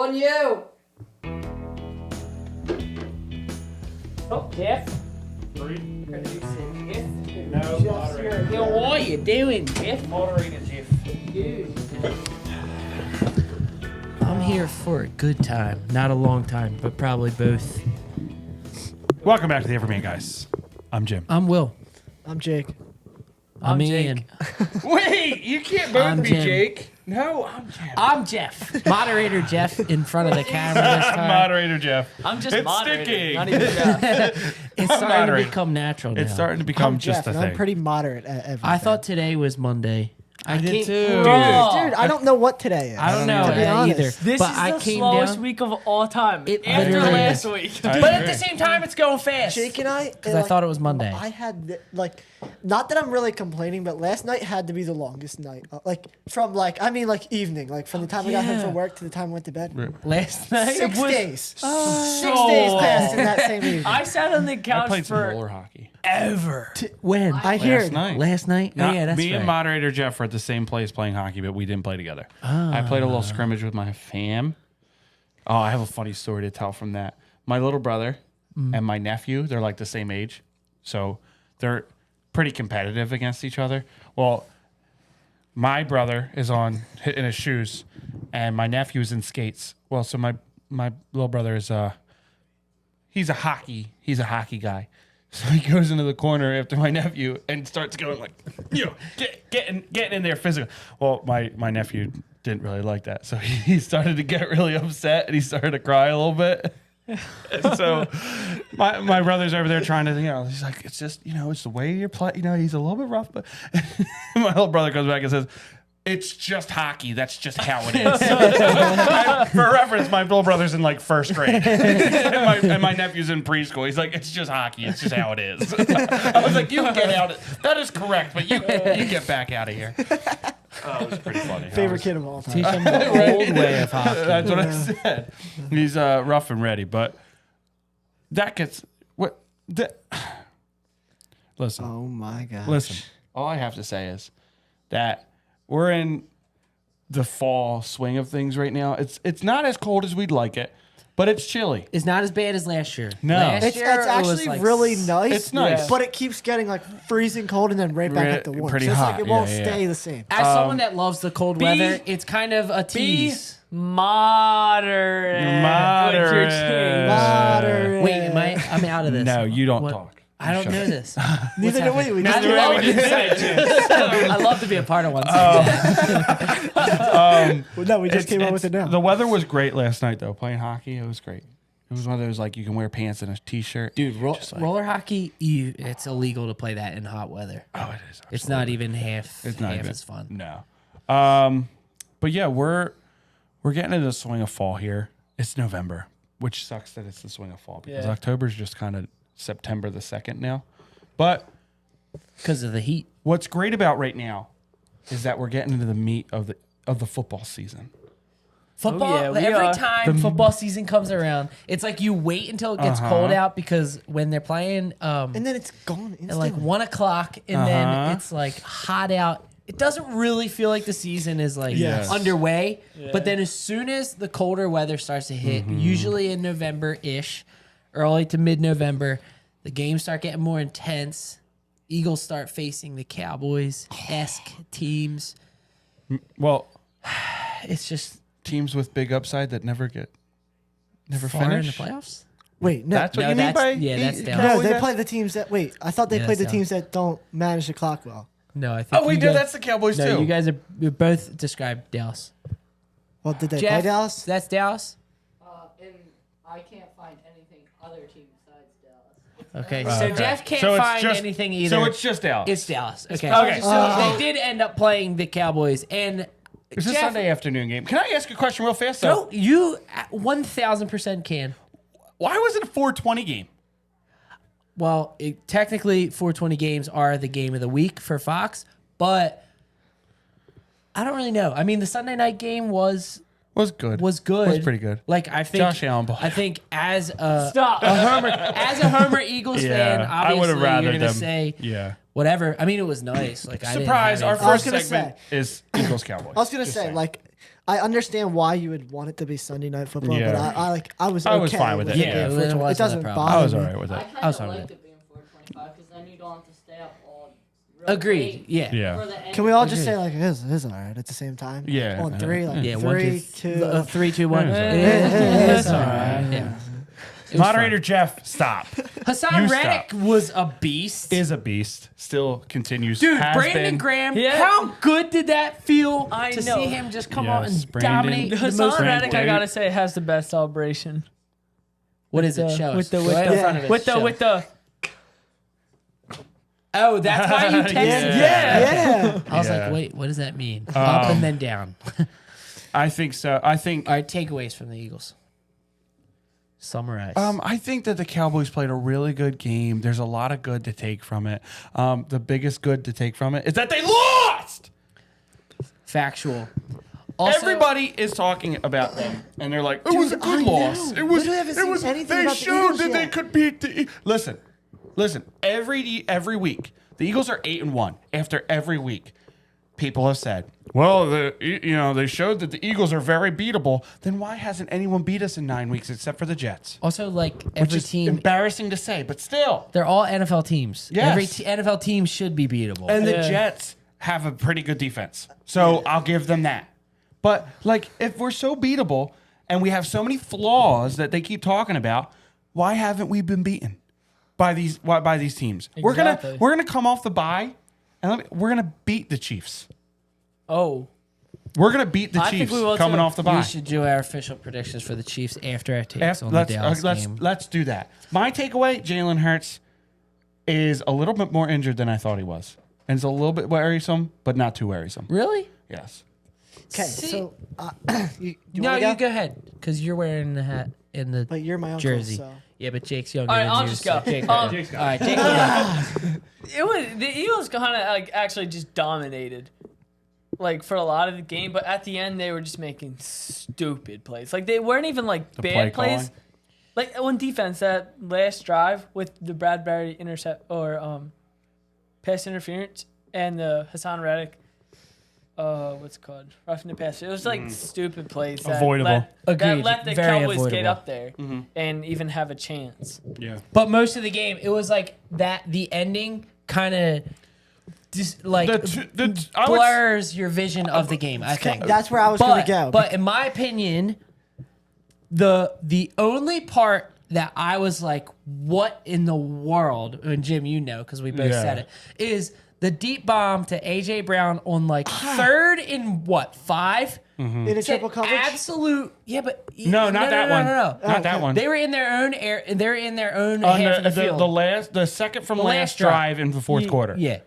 on you. Oh, Jeff. Three. No, moderator. How are you doing, Jeff? Moderator Jeff. I'm here for a good time. Not a long time, but probably both. Welcome back to the Everman Guys. I'm Jim. I'm Will. I'm Jake. I'm Ian. Wait, you can't both I'm be Jim. Jake. No, I'm Jim. I'm Jeff. Moderator Jeff in front of the camera this time. Moderator Jeff. I'm just It's moderating, sticking. not even Jeff. It's starting to moderator. become natural now. It's starting to become I'm just Jeff, a and thing. I'm pretty moderate at everything. I thought today was Monday. I did can't- too. Dude, I don't know what today is. I don't know to be honest. either. This but is I the came slowest down, week of all time. It After literally last is. week. I but at agree. the same time, it's going fast. Jake and I, Because I thought it was Monday. I had not that I'm really complaining, but last night had to be the longest night. From evening, like from the time I got home Yeah. from work to the time I went to bed. Last night. 6 was days. so 6 days passed in that same evening. I sat on the I couch played some for roller hockey. ever. When? I hear Last night. Last night? Not- Oh, yeah, that's me right. and moderator Jeff were at the same place playing hockey, but we didn't play together. I played a little scrimmage with my fam. Oh, I have a funny story to tell from that. My little brother and my nephew, they're like the same age. So they're pretty competitive against each other. Well, my brother is in his shoes and my nephew's in skates. Well, so my little brother is he's a hockey guy. So he goes into the corner after my nephew and starts going like, getting in there physical. Well, my nephew didn't really like that. So he started to get really upset and he started to cry a little bit. And so my brother's over there trying to, he's like, it's just, it's the way you're playing. He's a little bit rough, but my little brother comes back and says, it's just hockey. That's just how it is. For reference, my little brother's in like first grade, and my nephew's in preschool. He's like, it's just hockey. It's just how it is. I was like, you can get out. That is correct, but you get back out of here. Oh, it was pretty funny. Favorite kid of all time. Teach him the old way of hockey. That's what I said. He's rough and ready, but that gets what. Listen. Oh my gosh. Listen, all I have to say is that we're in the fall swing of things right now. It's not as cold as we'd like it, but it's chilly. It's not as bad as last year. No. Last It's year, it was actually like really nice. It's nice. But it keeps getting like freezing cold and then right back up to warm. Pretty so it's hot. like it won't Yeah, yeah. stay the same. As someone that loves the cold weather, it's kind of a Be tease. moderate. Moderate. With your change. Moderate. Wait, I'm out of this. No, you don't What? talk. I don't know this. Neither do we. We just Neither do we. I love to be a part of one. No, we just came up with it now. The weather was great last night, though. Playing hockey, it was great. It was one of those like you can wear pants and a t-shirt. Dude, Just like- roller hockey, it's illegal to play that in hot weather. Oh, it is. It's not even half. It's not half even as fun. No. But yeah, we're getting into the swing of fall here. It's November, which sucks that it's the swing of fall because Yeah. October's just kind of September the 2nd now. But Because of the heat. what's great about right now is that we're getting into the meat of the football season. Football, yeah, we every are. time football season comes around, it's like you wait until it gets cold out because when they're playing and then it's gone at instantly. like 1 o'clock and then it's like hot out. It doesn't really feel like the season is like Yes. underway. But then as soon as the colder weather starts to hit, usually in November-ish, early to mid-November, the games start getting more intense. Eagles start facing the Cowboys-esque teams. Well, It's just teams with big upside that never far in the finish. playoffs. Wait, no. That's what No, you mean that's- by yeah, that's down. No, Cowboys they that- play the teams that. Wait, I thought they Yeah, played the so- teams that don't manage the clock well. No, I think Oh, we you did. guys- That's the Cowboys No, too. you guys you both described Dallas. Well, did they Jeff, play Dallas? That's Dallas? And I can't find anything other team besides Dallas. Okay, Okay. so Jeff can't So it's find just- anything either. So it's just Dallas. It's Dallas. Okay. Okay. So they did end up playing the Cowboys, and It's a Jeff- Sunday afternoon game. Can I ask a question real fast? No, you 1,000% can. Why was it a 4:20 game? Well, technically, 420 games are the game of the week for Fox, but I don't really know. I mean, the Sunday night game was good. was good. Was pretty good. Like I think Josh Allen ball. I think as a Stop. Homer Eagles fan, I would obviously have rather you're gonna them. say Yeah. whatever. I mean, it was nice. Like I didn't Surprise! have Our anything- I was first gonna segment is Eagles Cowboys. I was gonna Just say, saying. like, I understand why you would want it to be Sunday Night Football, Yeah. but I was I okay was fine with it. it Yeah, being it 420. wasn't It doesn't a problem. bother I was me. all right with I it. kind I was of fine with liked it being 425 because then you don't have to stay up all. real Agreed. late Yeah. Yeah. for the end Can we of all the just Agreed. say like it is all right at the same time? Yeah. On three, like Yeah. 1, 2, 3, 2. 3, 2, 1. Yeah, It's all right. Yeah. It was Moderator Jeff, stop. fun. Hassan You Reddick stop. was a beast. Is a beast. Still continues. Dude, has Brandon been. Graham, Yeah. how good did that feel I to know. see him just come out Yes, and Brandon. dominate the Hassan most? Reddick, I Brandon- gotta say, has the best celebration. What is it? Show us. With the Go ahead in front of it. with Show the us. Oh, that's why you texted Yeah. that. Yeah. I was Yeah. like, wait, what does that mean? Up and then down. I think so. I think. All right, takeaways from the Eagles. Summarize. I think that the Cowboys played a really good game. There's a lot of good to take from it. The biggest good to take from it is that they lost. Factual. Also, Everybody is talking about them, and they're like, "It was a Dude, good I loss. know. It was. Literally haven't It seen was. anything They about the showed Eagles that they yet. could beat the. Listen. Every week, the Eagles are 8-1. After every week, people have said, "Well, they showed that the Eagles are very beatable." Then why hasn't anyone beat us in 9 weeks except for the Jets? Also, like Which every is team, embarrassing to say, but still. they're all NFL teams. Yes. Every NFL team should be beatable. And the Yeah. Jets have a pretty good defense. So I'll give them that. But like if we're so beatable and we have so many flaws that they keep talking about, why haven't we been beaten by these teams? Exactly. We're gonna come off the bye and we're gonna beat the Chiefs. Oh, We're gonna beat the I think Chiefs we will coming too. off the bye. we should do our official predictions for the Chiefs after our takes on the Let's Dallas game. let's do that. My takeaway: Jalen Hurts is a little bit more injured than I thought he was, and it's a little bit worrisome, but not too worrisome. Really? Yes. Okay, See- so you No, wanna you go ahead because you're wearing the hat in the But you're my uncle, jersey. so. Yeah, but Jake's younger all right, than I'll you. just so go. Jake, Um, all right, Jake, go. it was the Eagles kind of like actually just dominated, like for a lot of the game. But at the end, they were just making stupid plays. Like they weren't even like The play bad plays. calling? Like on defense, that last drive with the Bradbury intercept or pass interference and the Hassan Reddick. What's it called? Roughing the pass. It was like stupid plays. That Avoidable. That Agreed. let the Very Cowboys get avoidable. up there and even have a chance. Yeah. But most of the game, it was like that. The ending kind of just like I would- blurs your vision of the game. I think That's where I was going to go. But in my opinion, the only part that I was like, "What in the world?" And Jim, you know, because we both Yeah. said it, is the deep bomb to AJ Brown on like 3rd and 5. in a triple coverage. Absolute, yeah, but No, not that one. No. Not that one. They were in their own air. They're in their own On half of the field. the second from The last drive in the fourth quarter. Yeah.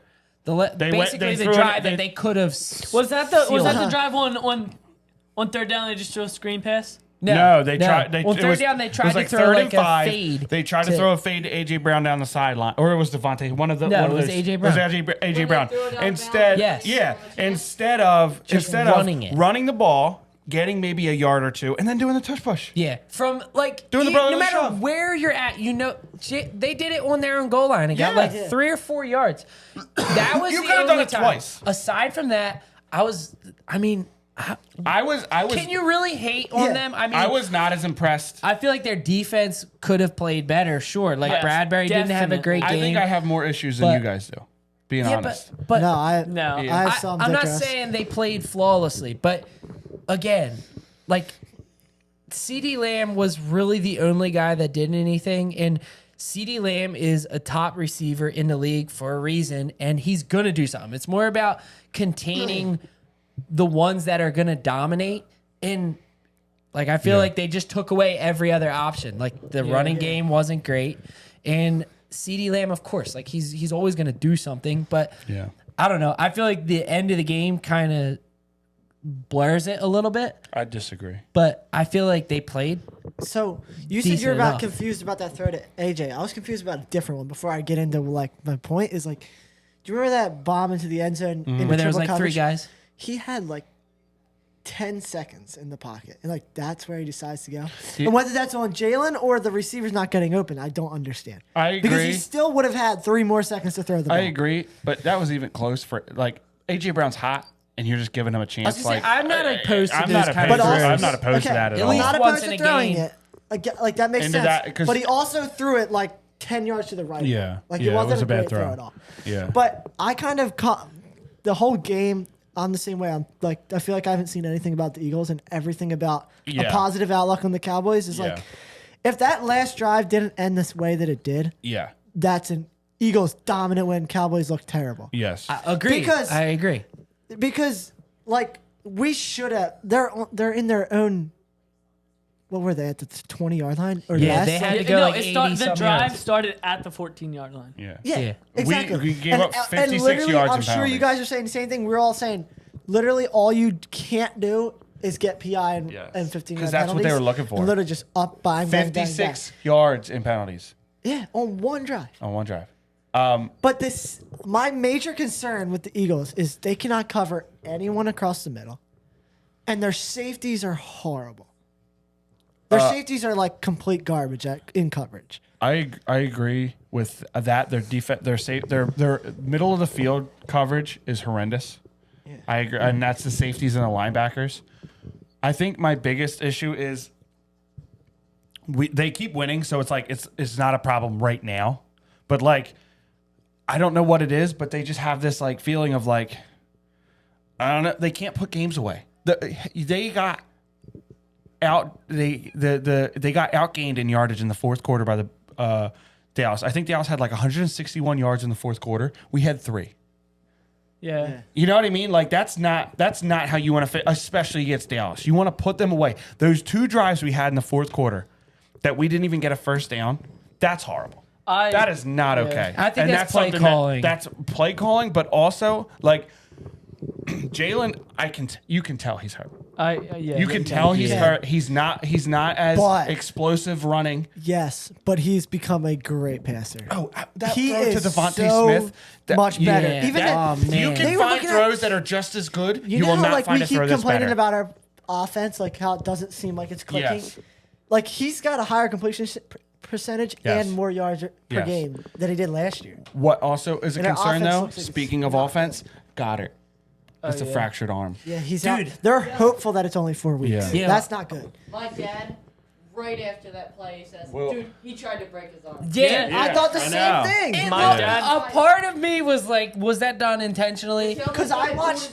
They Basically, the threw it- drive they- that they could have. Was that the sealed. drive on third down? They just threw a screen pass. No, they tried. They, On it third was- down, they it tried was to like throw 3rd like and a 5. fade. They tried to throw a fade to AJ Brown down the sideline, or it was Devontae. One of the. No, one of it was those- AJ It was Brown. AJ Brown. threw it out of Instead, bounds? yeah. Yes. Instead running of it. running the ball, getting maybe a yard or two, and then doing the tush push. Yeah, from like Doing the no brotherly matter shove. where you're at, they did it on their own goal line and got Yeah. like Yeah. 3 or 4 yards. That was You the could have only done it time. twice. Aside from that, I mean, I was. can you really hate on Yeah. them? I mean, I was not as impressed. I feel like their defense could have played better. Sure, like Yes, Bradbury didn't have a great I game. think I have more issues than But- you guys do. Being yeah, honest. but no, I No. Yeah. I have some. I'm not digress. saying they played flawlessly, but again, like CeeDee Lamb was really the only guy that did anything, and CeeDee Lamb is a top receiver in the league for a reason, and he's gonna do something. It's more about containing the ones that are gonna dominate, and like I feel like they just took away every other option. Like the running game wasn't great, and CeeDee Lamb, of course, like he's always gonna do something, but Yeah. I don't know. I feel like the end of the game kind of blurs it a little bit, I disagree. but I feel like they played. So you said Decent you're about enough. confused about that throw to AJ. I was confused about a different one. Before I get into like my point is like, do you remember that bomb into the end zone in the Where there was triple like 3 coverage? guys. He had like 10 seconds in the pocket, and like that's where he decides to go. Yeah. And whether that's on Jalen or the receiver's not getting open, I don't understand. I Because he agree. still would have had 3 more seconds to throw the ball. I agree, but that was even close for like AJ Brown's hot. and you're just giving him a chance. gonna say, Like I'm not opposed to I'm those not kind opposed. of I'm throws. not opposed to that at At all. least not once opposed in to a throwing game. it. Like that makes Into sense. that, 'cause- but he also threw it like 10 yards to the right. Yeah. Like Yeah, it it wasn't was a a bad great throw throw. at all. Yeah. But I kind of caught the whole game. I'm the same way. I'm like, I feel like I haven't seen anything about the Eagles and everything about Yeah. a positive outlook on the Cowboys is Yeah. like, if that last drive didn't end this way that it did, Yeah. that's an Eagles dominant win. Cowboys look terrible. Yes. Agree. Because- I agree. Because like we should have. They're in their own. What were they at the 20-yard line or Yeah, less? they had to Yeah, go no, like it 80 the some drive yards. started at the 14-yard line. yeah. Yeah, Yeah. exactly. We gave up 56 literally, yards I'm in sure you penalties. guys are saying the same thing. We're all saying, literally, all you can't do is get PI and, Yes. and 15 'Cause yard that's what they penalties. were looking for. And literally just up, bang, bang, bang, bang. 56 yards in penalties Yeah, on one drive. on one drive. But my major concern with the Eagles is they cannot cover anyone across the middle, and their safeties are horrible. Their safeties are like complete garbage in coverage. I agree with that. Their defense, their middle of the field coverage is horrendous. Yeah. I agree, and that's the safeties and the linebackers. I think my biggest issue is they keep winning, so it's like it's not a problem right now. But like, I don't know what it is, but they just have this like feeling of like, I don't know. They can't put games away. They got they got outgained in yardage in the fourth quarter by the Dallas. I think Dallas had like 161 yards in the fourth quarter. We had 3. Yeah. You know what I mean? Like that's not how you want to fit, especially against Dallas. You want to put them away. Those 2 drives we had in the fourth quarter that we didn't even get a first down. That's horrible. That is not okay. I think And that's play something calling. that's play calling, but also like Jalen, you can tell he's hurt. Yeah. You can tell he's Yeah. hurt. He's not as But- explosive running. Yes, but he's become a great passer. Oh, that He throw is to Devontae so Smith, much better. Yeah. Even That- that, you man. can They were find looking at- throws that are just as good. You, know will how not like find we a keep throw that's complaining better. about our offense, like how it doesn't seem like it's clicking. Yes. Like he's got a higher completion percentage Yes. and more yards per Yes. game than he did last year. What also is a And our concern, offense though, looks like it's speaking of not offense, Goddard. It's a yeah. fractured arm. Yeah, he's Dude. out. They're hopeful that it's only 4 weeks. Yeah. Yeah. That's not good. My dad, right after that play, he says, Well- dude, he tried to break his arm. Yeah. Yeah. I thought the I same know. thing. And My look, dad- a part of me was like, was that done intentionally? Because I watched-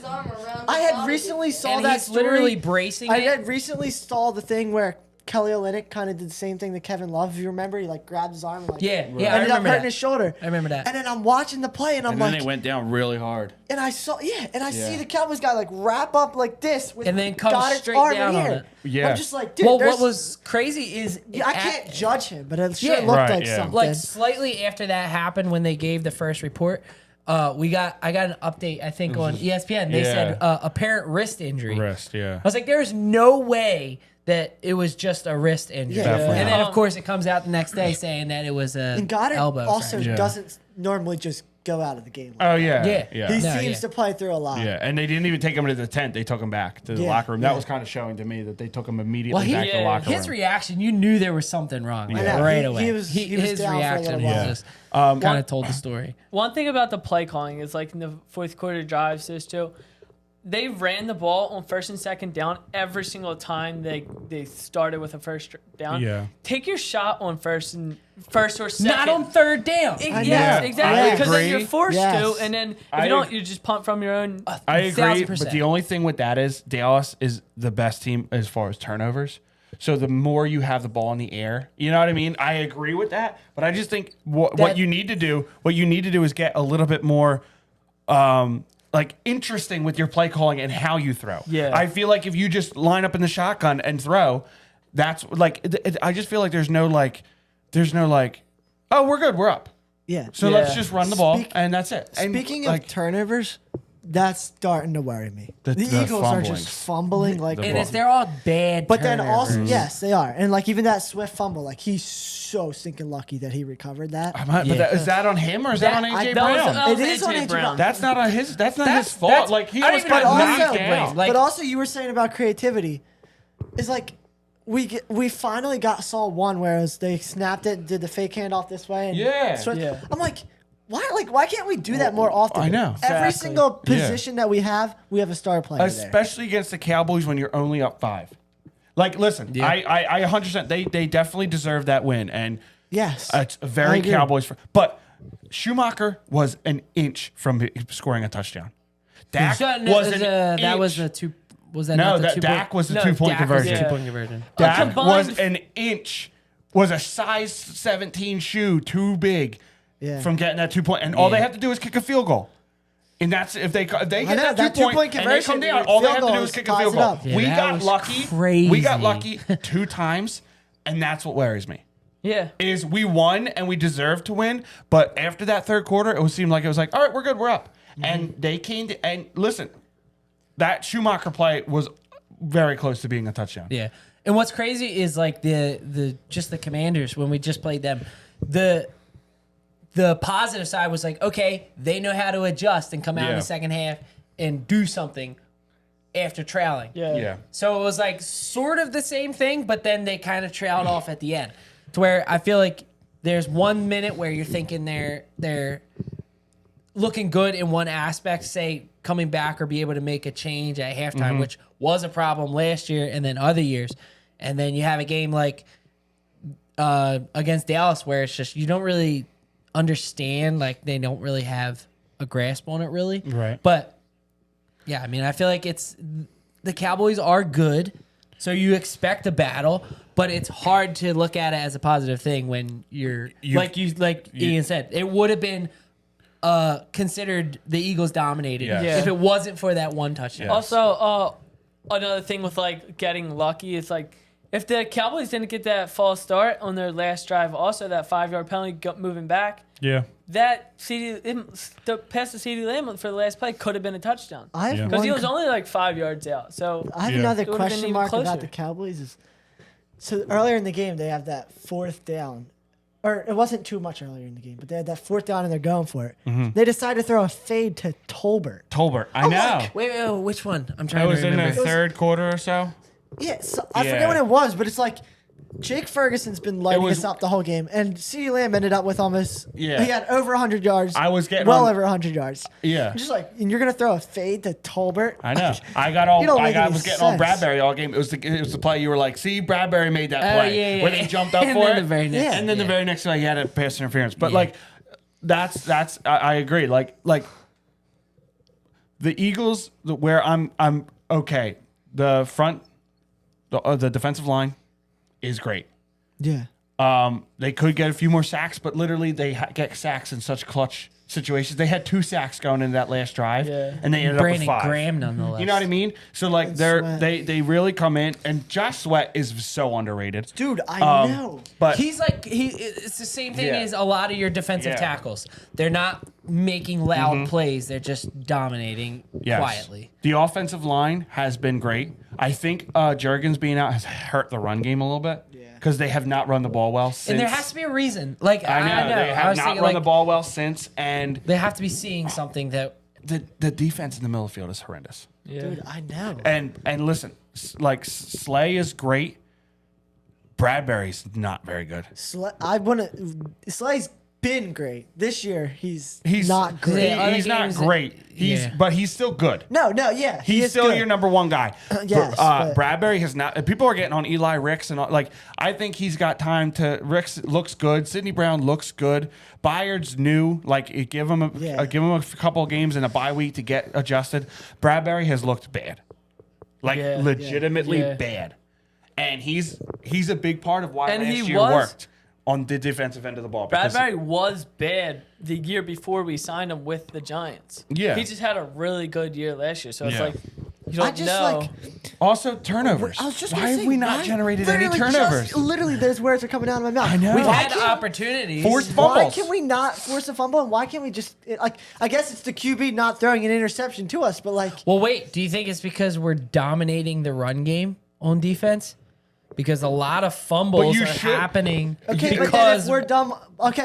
I had recently saw And that he's story. literally bracing I it. had recently saw the thing where Kelly Olynyk kind of did the same thing to Kevin Love. If you remember, he like grabbed his arm and like Yeah, yeah, I ended up remember hurting that. his shoulder. I remember that. And then I'm watching the play and I'm And like, then they went down really hard. and I saw, I see Yeah. the Cowboys guy like wrap up like this with And then come Goddard's straight arm down in on here. it. Yeah. I'm just like, dude, Well, there's- what was crazy is I can't judge him, but it sure Yeah. looked Right, like yeah. something. like slightly after that happened when they gave the first report. I got an update I think on ESPN. They Yeah. said apparent wrist injury. Wrist, yeah. I was like, there's no way that it was just a wrist injury. Yeah. Definitely And then not. of course it comes out the next day saying that it was a and Goddard elbow also fracture. Yeah. doesn't normally just go out of the game. Oh, yeah. Yeah. Yeah. He No, seems yeah. to play through a lot. Yeah, and they didn't even take him to the tent. They took him back to the Yeah, locker room. yeah. That was kind of showing to me that they took him immediately Well, back to the yeah, locker His room. reaction, you knew there was something wrong like, I know. right He away. was his down for a reaction little was while. just Um, kind of told the story. One thing about the play calling is like in the fourth quarter drives, those two, they ran the ball on first and second down every single time they started with a first down. Yeah. Take your shot on first or second. Not on third down. I Yes, know. exactly. I Because then agree. you're forced Yes. to, and then if I you don't, ag- you just punt from your own. I agree, 1000%. but the only thing with that is Dallas is the best team as far as turnovers. So the more you have the ball in the air, you know what I mean? I agree with that, but I just think what you need to do is get a little bit more like interesting with your play calling and how you throw. Yeah. I feel like if you just line up in the shotgun and throw, that's like I just feel like there's no like oh, we're good, we're up. Yeah. So Yeah. let's just run the ball and that's it. And Speaking like, of turnovers, that's starting to worry me. The Eagles are fumblings. just fumbling like. The And it's, they're all bad. But then turnovers. also, yes, they are. And like even that Swift fumble, like he's so stinking lucky that he recovered that. but is that on him or is that on That- AJ that was- Brown? that was It is on AJ AJ Brown. Brown. That's not on his. That's not That's- his fault. that's- Like he I don't was even got know knocked who down. blame. Like- but also, you were saying about creativity, is like we finally saw one where it was they snapped it, did the fake handoff this way, and Yeah. Swift- Yeah. I'm like, Why can't we do that more often? I know. Every Exactly. single position that we have a star player there. Especially against the Cowboys when you're only up 5. Like, listen, Yeah. I 100%. They definitely deserve that win, and Yes. it's a I very agree. Cowboys. But Schumacher was an inch from scoring a touchdown. Dak So, no, was an that was inch. the 2. Was that No, not the that 2 Dak was the No, 2-point Dak was the conversion. 2-point conversion. Dak combined- was an inch. Was a size 17 shoe too big Yeah. from getting that 2-point, and all they Yeah. have to do is kick a field goal. And that's if they get know, that that 2-point two-point and they come conversion, down, all they field have to do goal is kick a ties field it goal. up. Yeah, We that got was lucky. crazy. We got lucky 2 times, and that's what worries me. Yeah. Is we won and we deserved to win, but after that third quarter, it seemed like it was like, all right, we're good, we're up. And they came to and listen, that Schumacher play was very close to being a touchdown. Yeah. And what's crazy is like the just the Commanders when we just played them, the positive side was like, okay, they know how to adjust and come out in Yeah. the second half and do something after trailing. Yeah. Yeah. So it was like sort of the same thing, but then they kind of trailed off at the end. To where I feel like there's 1 minute where you're thinking they're looking good in one aspect, say coming back or be able to make a change at halftime, which was a problem last year and then other years. And then you have a game like against Dallas where it's just you don't really understand, like they don't really have a grasp on it really. Right. But yeah, I mean, I feel like the Cowboys are good, so you expect a battle, but it's hard to look at it as a positive thing when you're like Ian said, it would have been considered the Eagles dominated Yes. if it wasn't for that one touchdown. Yeah. Also, another thing with like getting lucky is like if the Cowboys didn't get that false start on their last drive, also that 5-yard penalty moving back, Yeah. that the pass to CD Lamb for the last play could have been a touchdown I have Yeah. because he one was only like 5 yards out. So I have Yeah. another It would've been question even mark about closer. the Cowboys. Is so earlier in the game they have that 4th down, or it wasn't too much earlier in the game, but they had that 4th down and they're going for it. They decided to throw a fade to Tolbert. Tolbert. I know. Wait, which one? I'm trying That to was in remember. the third quarter or so. Yeah, so I Yeah. forget what it was, but it's like Jake Ferguson's been lighting was- us up the whole game, and CeeDee Lamb ended up with almost. Yeah. He had over 100 yards. I was getting well on- over 100 yards. Yeah. I'm just like, and you're gonna throw a fade to Tolbert? I know. I got You don't all. make I any was getting on sense. Bradbury all game. It was the play you were like, see, Bradbury made that Oh, play yeah, where yeah. they jumped up And for then it, the very next- Yeah. and then the very next play he had a pass interference. But Yeah. like, that's I agree. Like the Eagles, where I'm okay. The front, the defensive line is great. Yeah. They could get a few more sacks, but literally they get sacks in such clutch situations. They had 2 sacks going into that last drive, Yeah. and they ended Brandon up with 5. Graham, nonetheless. You know what I mean? So like And they're Sweat. they really come in, and Josh Sweat is so underrated. Dude, I know. But He's like it's the same thing Yeah. as a lot of your defensive Yeah. tackles. They're not making loud plays. They're just dominating yes. quietly. The offensive line has been great. I think Jurgens being out has hurt the run game a little bit because they have not run the ball well since. And there has to be a reason. Like I know, they I have was not thinking run like the ball well since, and they have to be seeing something that the defense in the middle of the field is horrendous. yeah. Dude, I know. And listen, like Slay is great. Bradbury's not very good. Slay's been great. This year, he's He's not great. Yeah, other He's not games- great. yeah. But he's still good. No, yeah. he He's is still good. your number 1 guy. Yes, but- Bradbury has not. People are getting on Eli Ricks and all, like I think he's got time to. Ricks looks good. Sidney Brown looks good. Byard's new. Like give him a couple of games and a bye week to get adjusted. Bradbury has looked bad, like Yeah. legitimately Yeah. bad, and he's a big part of why And last he year was- worked on the defensive end of the ball. because- Bradbury was bad the year before we signed him with the Giants. Yeah. He just had a really good year last year. So it's Yeah. like you don't I just know. like. Also turnovers. I was just why gonna have say, we not why- generated any literally turnovers? Literally, those words are coming out of my mouth. I know. we've Why had can't- opportunities. Forced Why fumbles. can we not force a fumble? And why can't we just like? I guess it's the QB not throwing an interception to us, but like, Well, wait. Do you think it's because we're dominating the run game on defense? Because a lot of fumbles you are should- happening okay, but then because if we're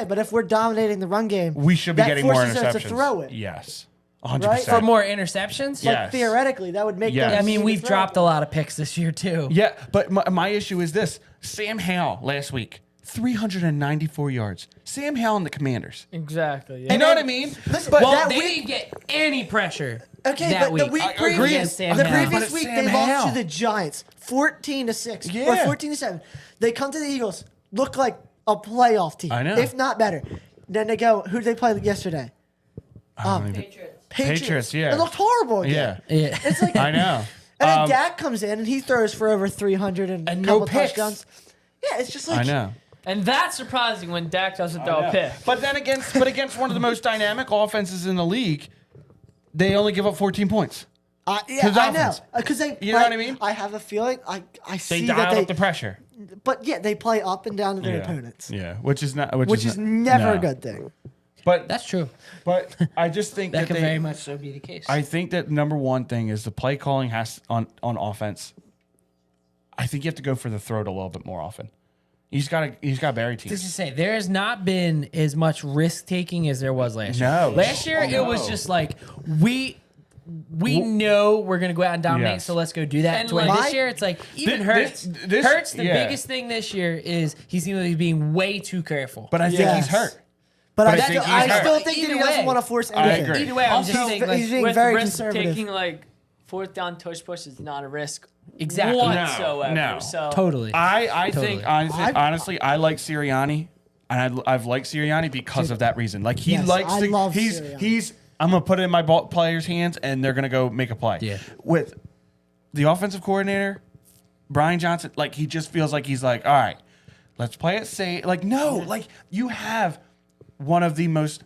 but if we're dominating the run game, We should be that getting more forces interceptions. us to throw it. Yes, Right? 100%. for more interceptions. Yeah. Like theoretically, that would make Yes. them. I mean, easy to we've throw. dropped a lot of picks this year too. Yeah, but my issue is this: Sam Howell last week 394 yards. Sam Howell and the Commanders. Exactly. Yeah. You know what I mean? Listen, But Well, that they week- didn't get any pressure. Okay, that but the week I previous, agree. Against Sam the Howell. But previous it's week Sam they lost Howell. to the Giants 14-6 or Yeah. 14-7. They come to the Eagles, look like a playoff team, I know. if not better. Then they go, who did they play yesterday? I don't even- Patriots. Patriots. yeah. It looked horrible again. Yeah. Yeah. It's like, I know. and then Dak comes in and he throws for over 300 and a And couple no picks. touchdowns. Yeah, it's just like I know. And that's surprising when Dak doesn't throw a pick. But then against one of the most dynamic offenses in the league, they only give up 14 points. yeah, to the I know Dolphins. because they. You know what I mean? I have a feeling I They see that dialed they. up the pressure. But yeah, they play up and down to their opponents, Yeah, which is not which is never no. a good thing. But That's true. but I just think That that could they, very much so be the case. I think that number one thing is the play calling has on offense. I think you have to go for the throat a little bit more often. He's got to bury teams. Just to say, there has not been as much risk taking as there was last year. No. Last year, it was just like we know we're gonna go out and dominate, Yes. so let's go do that. And To where like- this year, it's like even This- Hurts. this- Hurts, the yeah. biggest thing this year is he seems like he's being way too careful. But I think Yes. he's hurt. But I, I still, think he's I hurt. still think that Either he doesn't way. want to force I anything. agree. Either way, I'm Also, just saying, he's like, being With very risk conservative. taking like fourth down tush push is not a risk Exactly. whatsoever. No. So totally. I Totally. think honestly, I like Sirianni, and I've liked Sirianni because of that reason. Like he Yes, likes I to. love He's Sirianni. he's. I'm gonna put it in my players' hands, and they're gonna go make a play. Yeah. With the offensive coordinator, Brian Johnson, like he just feels like he's like, all right, let's play it safe. Like no, like you have one of the most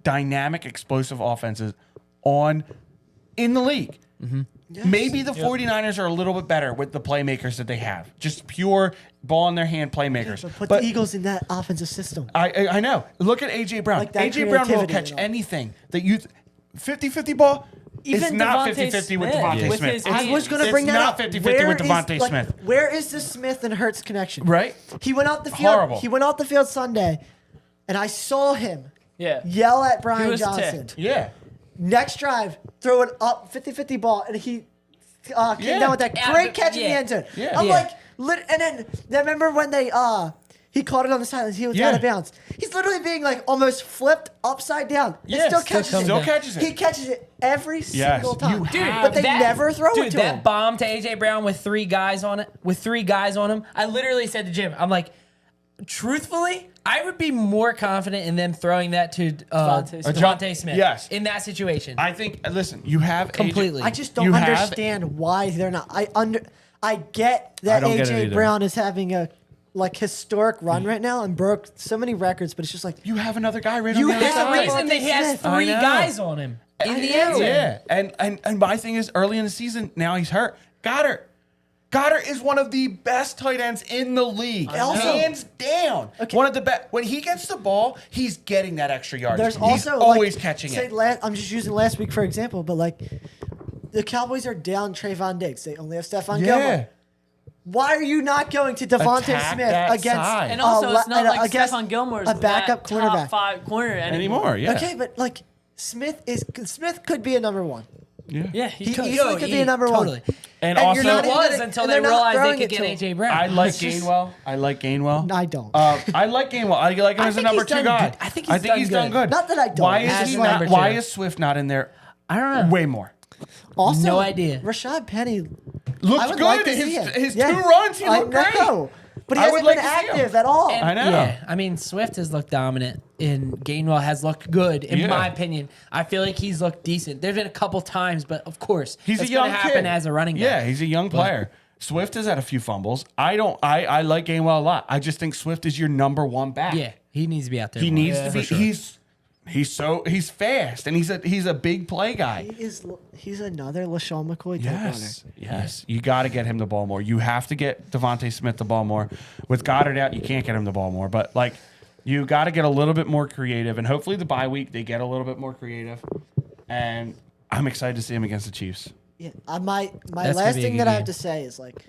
dynamic, explosive offenses in the league. Maybe the 49ers are a little bit better with the playmakers that they have. Just pure ball in their hand playmakers. But put the Eagles in that offensive system. I know. Look at A.J. Brown. Like that A.J. Brown will creativity catch and all. anything that you 50-50 ball. It's Even not Devontae 50-50 with Smith Devontae with Smith. his It's- I was going to it's bring that not up. 50-50 Where with is, Devontae like, Smith. Where is the Smith and Hurts connection? Right? He went off the field. Horrible. He went off the field Sunday, and I saw him yeah. yell at Brian was Johnson. ticked. Yeah. Next drive, throw it up 50-50 ball, and he came Yeah. down with that Yeah, great but- catch in the yeah. end zone. Yeah. I'm Yeah. like, and then remember when they he caught it on the sidelines. He was Yeah. out of bounds. He's literally being like almost flipped upside down. Yeah, and still still catches comes it. Still down. catches it. He catches it every single time. you have- but they never throw it to that him. bomb to AJ Brown with three guys on him. I literally said to Jim, I'm like, truthfully, I would be more confident in them throwing that to Devontae Smith. Devontae Smith. Yes. In that situation. I think, listen, you have Completely. I just You don't have- understand why they're not. I get that I don't get it AJ either. Brown is having a historic run right now and broke so many records, but it's just like You have another guy right You on the There's other a have side. reason that he has Smith. I three know. guys on him in the end zone. Yeah, and my thing is, early in the season, now he's hurt. Goddard is one of the best tight ends in the league, Also- hands down. Okay. One of the best. When he gets the ball, he's getting that extra yardage. there's he's also always like, catching say it. I'm just using last week for example, but like the Cowboys are down Trayvon Diggs. They only have Stephon Gilmore. Why are you not going to Devontae Attack Smith that against side. And also, it's not like against Stephon Gilmore's a backup that cornerback top 5 corner anymore. Anymore, yeah. Okay, but like Smith could be a number one. Yeah, He could. easily could be a number totally. one. And And also, you're not It even was gonna- until and they they're not realized they throwing could it get to him. AJ Brown. I like It's just- Gainwell. I like Gainwell. I don't. I like Gainwell. I like him I as a think number he's 2 done guy. good. I think he's done done good. good. Not that I don't. Why As is he a not? number Why two. is Swift not in there? I don't know. Way more. Also, No idea. Rashad Penny Looks I would good. like to see him. His Yeah. 2 runs, he I looked great. know, but he I hasn't would been like to see him. active at all. And, I know. Yeah, I mean, Swift has looked dominant, and Gainwell has looked good, in Yeah. my opinion. I feel like he's looked decent. There's been a couple times, but of course, He's that's a young gonna happen kid. as a running back. Yeah, he's a young player. Swift has had a few fumbles. I like Gainwell a lot. I just think Swift is your number 1 back. Yeah, he needs to be out there. He more. needs to be. For sure. He's fast and he's a big play guy. He's another LaShawn McCoy type Yes, yes. You got to get him the ball more. You have to get Devontae Smith the ball more. With Goddard out, you can't get him the ball more. But like, you got to get a little bit more creative. And hopefully, the bye week they get a little bit more creative. And I'm excited to see him against the Chiefs. Yeah, my That's last gonna be a thing good that I have game. to say is like,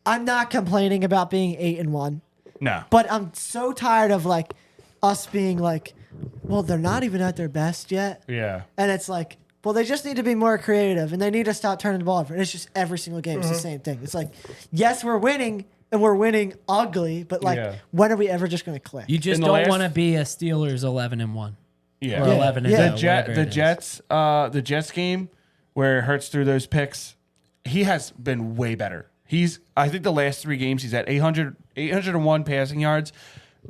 I'm not complaining about being 8-1, No, but I'm so tired of like us being like, well, they're not even at their best yet, yeah, and it's like, well, they just need to be more creative and they need to stop turning the ball over. And it's just every single game, it's the same thing. It's like, yes, we're winning, and we're winning ugly. But like, Yeah. when are we ever just going to click? You just In the don't last- want to be a Steelers 11-1 Yeah. or 11 Yeah. The Jets game where Hurts threw those picks, he has been way better. I think the last 3 games he's at 801 passing yards,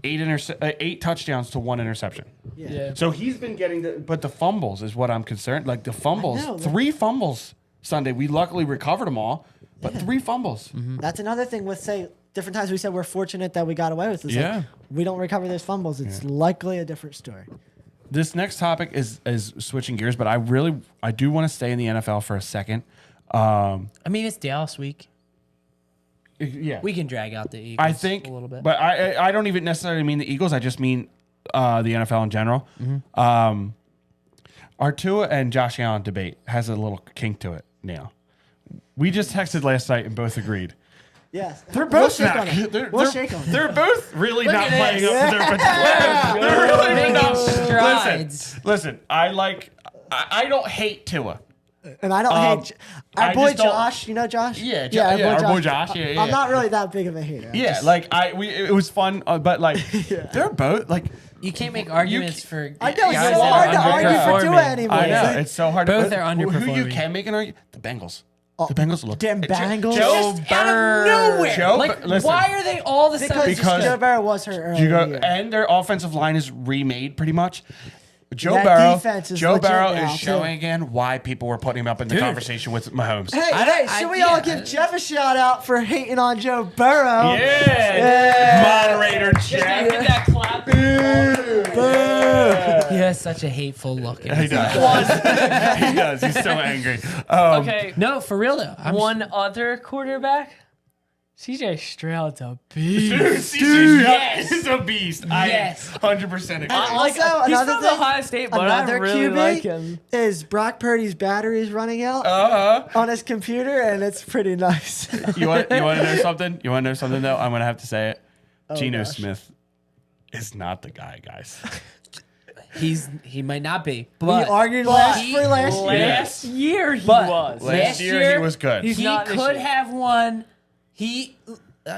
8 touchdowns to 1 interception. Yeah. So he's been getting but the fumbles is what I'm concerned. Like the fumbles, I know. 3 fumbles Sunday. We luckily recovered them all, but 3 fumbles. That's another thing with, say, different times we said we're fortunate that we got away with this. Yeah. We don't recover those fumbles. It's likely a different story. This next topic is switching gears, but I do want to stay in the NFL for a second. I mean, it's Dallas week. Yeah. We can drag out the Eagles I think a little bit. but I don't even necessarily mean the Eagles. I just mean the NFL in general. Our Tua and Josh Allen debate has a little kink to it now. We just texted last night and both agreed. Yes. They're both shake not. on it. We'll shake on it. They're both really Look not at playing this. up to their potential. They're really Making not. strides. Listen. I don't hate Tua. And I don't hate I our boy just don't- Josh. You know Josh? Yeah, our boy Josh. Yeah. I'm not really that big of a hater. Yeah, like it was fun, but like they're both like You can't make arguments for. I know, guys it's so that hard to are argue for Tua underperforming. anymore. I know Like, it's so hard. Both to, are Who you underperforming. can make an argument? The Bengals. The Bengals look. Damn Bengals. Joe Just out of nowhere. Joe, Like, listen. why are they all of a sudden? Because- Joe Burrow was hurt earlier. You go, in the year. and their offensive line is remade pretty much. Joe That Burrow. defense is Joe legit Burrow now, is too. showing again why people were putting him up in the conversation with Mahomes. Hey, should we yeah, all give Jeff a shout out for hating on Joe Burrow? Yeah, moderator Jeff. Get that clap. He has such a hateful look. in He his does. eyes. He does. He's so angry. Okay. No, for real though. One other quarterback, CJ Stroud's a beast. Dude, yes. he's a beast. Yes. I 100% agree. Also, He's another from thing, Ohio State, but I another really QB like him. is Brock Purdy's battery is running out on his computer, and it's pretty nice. You want to know something? You want to know something though? I'm gonna have to say it. Geno gosh. Smith is not the guy, guys. He might not be, We but argued last year. Last year he But was. Last year he was good. He's he not this could year. have won. He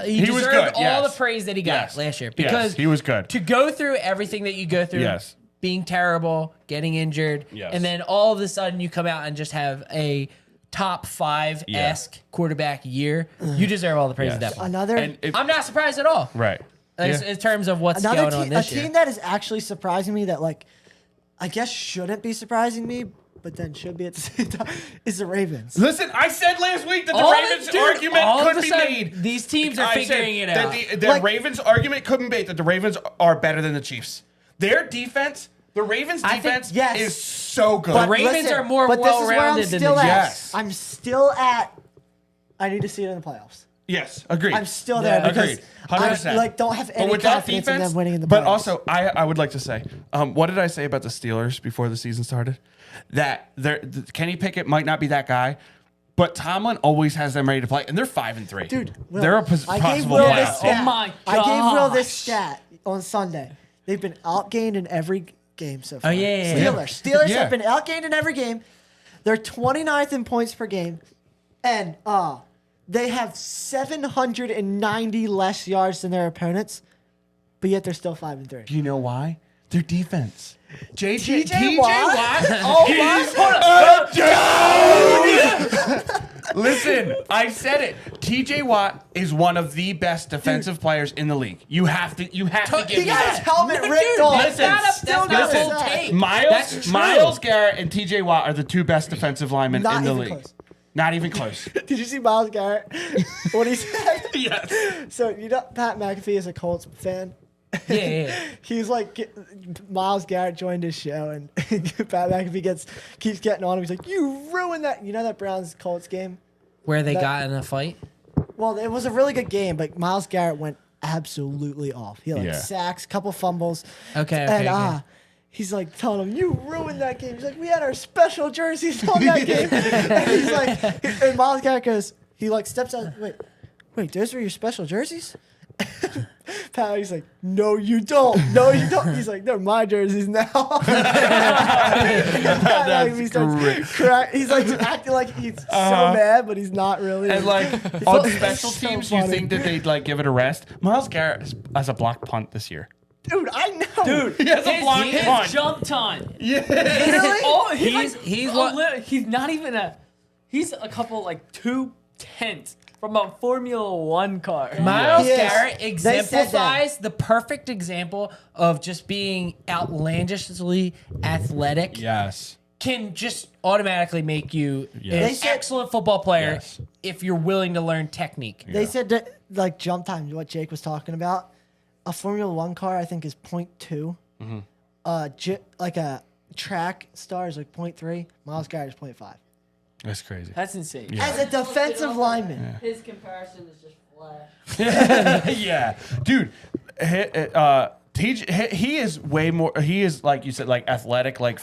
He was deserved good, all yes. the praise that he got Yes. last year Yes, because he was good. to go through everything that you go through, Yes. being terrible, getting injured, Yes. and then all of a sudden you come out and just have a top 5-esque quarterback year. You deserve all the praise at Yes. that point. Another And if, I'm not surprised at all. right. In terms of what's another going on team, this a year. team that is actually surprising me that like I guess shouldn't be surprising me, but then should be at the same time is the Ravens. Listen, I said last week that the All Ravens of- dude, argument all of couldn't a be sudden, made. These teams are I said figuring it that out. The Like- Ravens argument couldn't be made that the Ravens are better than the Chiefs. Their defense, the Ravens I think- defense yes. is so good. The Ravens are more but this is where I'm well-rounded than the still at. Jets. I'm still at. I need to see it in the playoffs. Yes, agreed. I'm still there Yeah. because Agreed. 100%. I like don't have any But with that confidence in defense, them winning in the playoffs. but also I would like to say, what did I say about the Steelers before the season started? That Kenny Pickett might not be that guy, but Tomlin always has them ready to play, and they're 5-3. Dude, Will, they're a I gave possible Will this playoff stat. team. Oh my I gave Will this gosh. stat on Sunday. They've been outgained in every game so far. Oh, yeah. Steelers Yeah. have been outgained in every game. They're 29th in points per game, and they have 790 less yards than their opponents, but yet they're still 5-3. Do you know why? Their defense. TJ Watt? Oh my! Listen, I said it. TJ Watt is one of the best defensive players in the league. You have to give He me got his that. helmet Dude, ripped off. that's not a Still that's not a gotta full say. take. That's true. Miles Garrett and TJ Watt are the two best defensive linemen Not in the even league. close. Not even close. Did you see Miles Garrett? What he said? Yes. So you know Pat McAfee is a Colts fan. Yeah. He's like Miles Garrett joined his show, and Pat McAfee keeps getting on him. He's like, "You ruined that." You know that Browns Colts game? Where they That- got in a fight. Well, it was a really good game, but Miles Garrett went absolutely off. He had Yeah. sacks, couple fumbles. Okay, and okay. he's like telling him, "You ruined that game." He's like, "We had our special jerseys on that game," and he's like, and Miles Garrett goes, he like steps out. Wait, those were your special jerseys? Pat He's like, no, you don't. No, you don't. He's like, they're my jerseys now. That's he starts great. He's like acting like he's so mad, but he's not really. And like on special so teams, you funny. think that they'd like give it a rest? Miles Garrett has a block punt this year. Dude, I know. Dude, He has a block his punt. jump time. Yeah. Really? Oh, he's not even he's a couple like 2/10 from a Formula One car. Miles Yes. Garrett They said exemplifies the perfect example of just being outlandishly athletic. Yes. Can just automatically make you Yes. an They said- excellent football player Yes. if you're willing to learn technique. They said that, like, jump time, what Jake was talking about. A Formula One car, I think, is 0.2. Like a track star is like 0.3. Miles Garrett is 0.5. That's crazy. That's insane. Yeah. As a defensive lineman. His comparison is just flash. Yeah, dude. He is way more. He is like you said, like athletic, like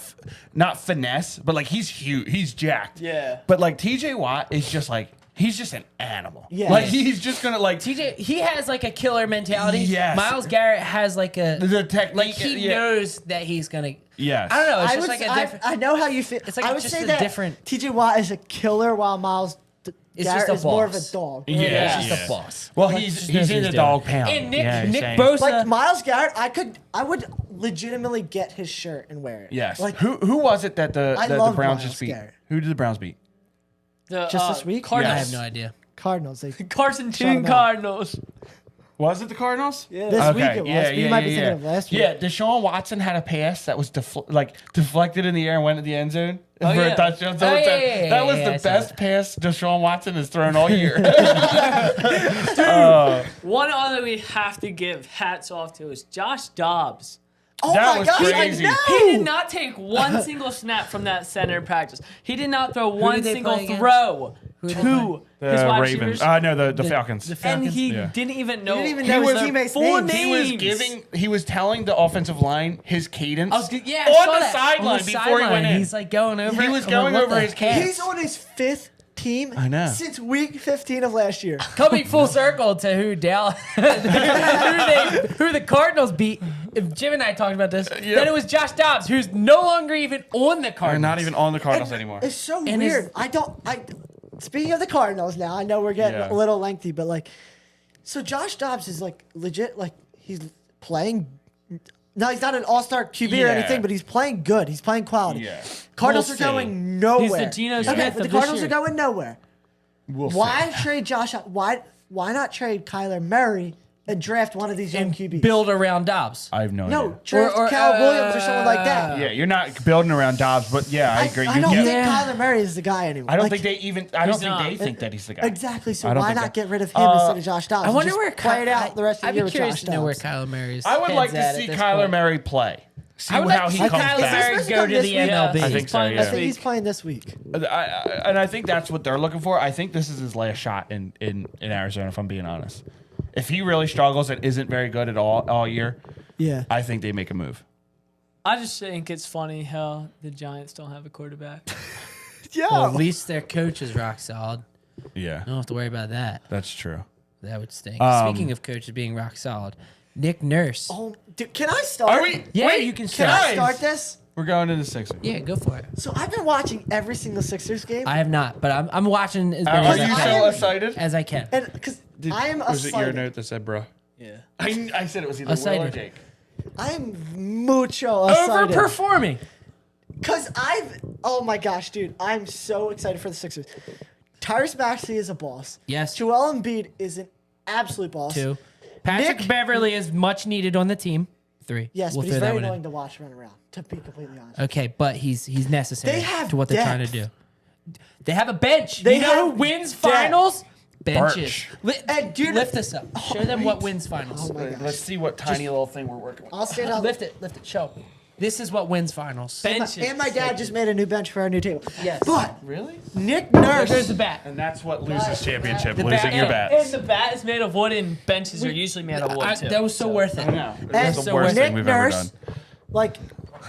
not finesse, but like he's huge. He's jacked. Yeah. But like TJ Watt is just like he's just an animal. Yeah. Like he's just gonna like TJ, he has like a killer mentality. Yes. Miles Garrett has like a the technique. like he yeah. knows that he's gonna. Yes. I don't know. It's I just would like a s- different. I know how you feel. It's like I would just say a that different- TJ Watt is a killer while Miles It's Garrett just a is more of a boss. dog. Yeah. He's just a boss. Well, Like, he's just knows in what the he's dog doing. pound. And Nick Yeah, he's Nick saying- Bosa. Like Miles Garrett, I would legitimately get his shirt and wear it. Yes. Like Who was it that the I the love Browns Myles just beat? Garrett. Who did the Browns beat? Just this week? Cardinals. I have no idea. Cardinals. They, Carson Shut 'em Tune out. Cardinals. Was it the Cardinals? Yeah. This week it was. We might be thinking of last week. Yeah, Deshaun Watson had a pass that was deflected in the air and went to the end zone Oh, for yeah. a touchdown. So Oh, it's yeah, that was yeah, the I saw best that. pass Deshaun Watson has thrown all year. One other we have to give hats off to is Josh Dobbs. Oh That my was gosh, crazy. I know. He did not take one single snap from that center practice. He did not throw one did they single play against? throw Who did they to his The wide Ravens. receivers. No, the Falcons. the And Falcons. he Yeah. didn't even know. didn't even he know his was teammates' full names. names. He was telling the offensive line his cadence I on saw the that. sideline On the before he sideline. went in. He's like going over. He it. was I'm going like, what over the his heck? cadence. He's on his 5th team I know. since week 15 of last year. Coming full circle to who Dallas, who the Cardinals beat. If Jim and I talked about this, then it was Josh Dobbs, who's no longer even on the They're Cardinals. not even on the Cardinals anymore. It's so And weird. Speaking of the Cardinals now, I know we're getting Yeah. a little lengthy, but like, so Josh Dobbs is like legit, like he's playing. No, he's not an all-star QB or Yeah. anything, but he's playing good. He's playing quality. Yeah. Cardinals We'll are see. going nowhere. He's the Geno Smith Okay, of but the this Cardinals year. are going nowhere. We'll Why see. trade Josh? Why not trade Kyler Murray and draft one of these young QBs? build around Dobbs. I have no no, idea. draft Or- Cal Williams or someone like that. Yeah, you're not building around Dobbs, but yeah, I agree. I You don't get- think Kyler Murray is the guy anymore. I don't Like, think they even. I don't He's think not. they think that he's the guy. exactly. So I don't why think not that- get rid of him instead of Josh Dobbs? I and wonder just where play it out the rest of the I'd year be with curious Josh to know where Dobbs. Kyler Murray's. I would head's like to at see this Kyler point. Murray play. See I would how like he to see comes Kyler Is he back. supposed Murray to go come to this the week? MLB. I think He's so, playing yeah. I this think week. he's playing this week. And I think that's what they're looking for. I think this is his last shot in Arizona, if I'm being honest. If he really struggles and isn't very good at all year, Yeah. I think they make a move. I just think it's funny how the Giants don't have a quarterback. Yeah. Well, at least their coach is rock solid. Yeah, I don't have to worry about that. that's true. That would stink. Um, Speaking of coaches being rock solid, Nick Nurse. Oh, dude, can I start? Are we? Yeah, wait, you can Can start. I start this? We're going into Sixers. Yeah, go for it. So I've been watching every single Sixers game, I have not, but I'm watching as many Are as, you I so can, excited? as I can. and because I am Was it your excited. note that said, "Bro"? Yeah. I said it was either Will or Excited. Jake. I am mucho excited. Overperforming. Because oh my gosh, dude, I'm so excited for the Sixers. Tyrese Maxey is a boss. Yes. Joel Embiid is an absolute boss. 2. Patrick Nick- Beverly is much needed on the team. 3. Yes, We'll but he's throw that very one in. annoying to watch run around, to be completely honest. Okay, but he's necessary They have to what they're trying to depth. do. They have a bench. They you know who have wins depth. finals? Benches. Birch. And dude, Lift this up. Show them what wait. wins finals. Oh my Let's gosh. see what tiny little thing we're working with. I'll stand up. Lift it. Show. This is what wins finals. Benches. And my dad just made a new bench for our new table. Yes. But Really? Nick There Nurse. goes the bat. And that's what loses championship. The Losing bat- your yeah. bats. And the bat is made of wood, and benches are usually made of wood too. That was so worth it. I know. And That's the so worst Nick thing we've ever Nurse- done. Like,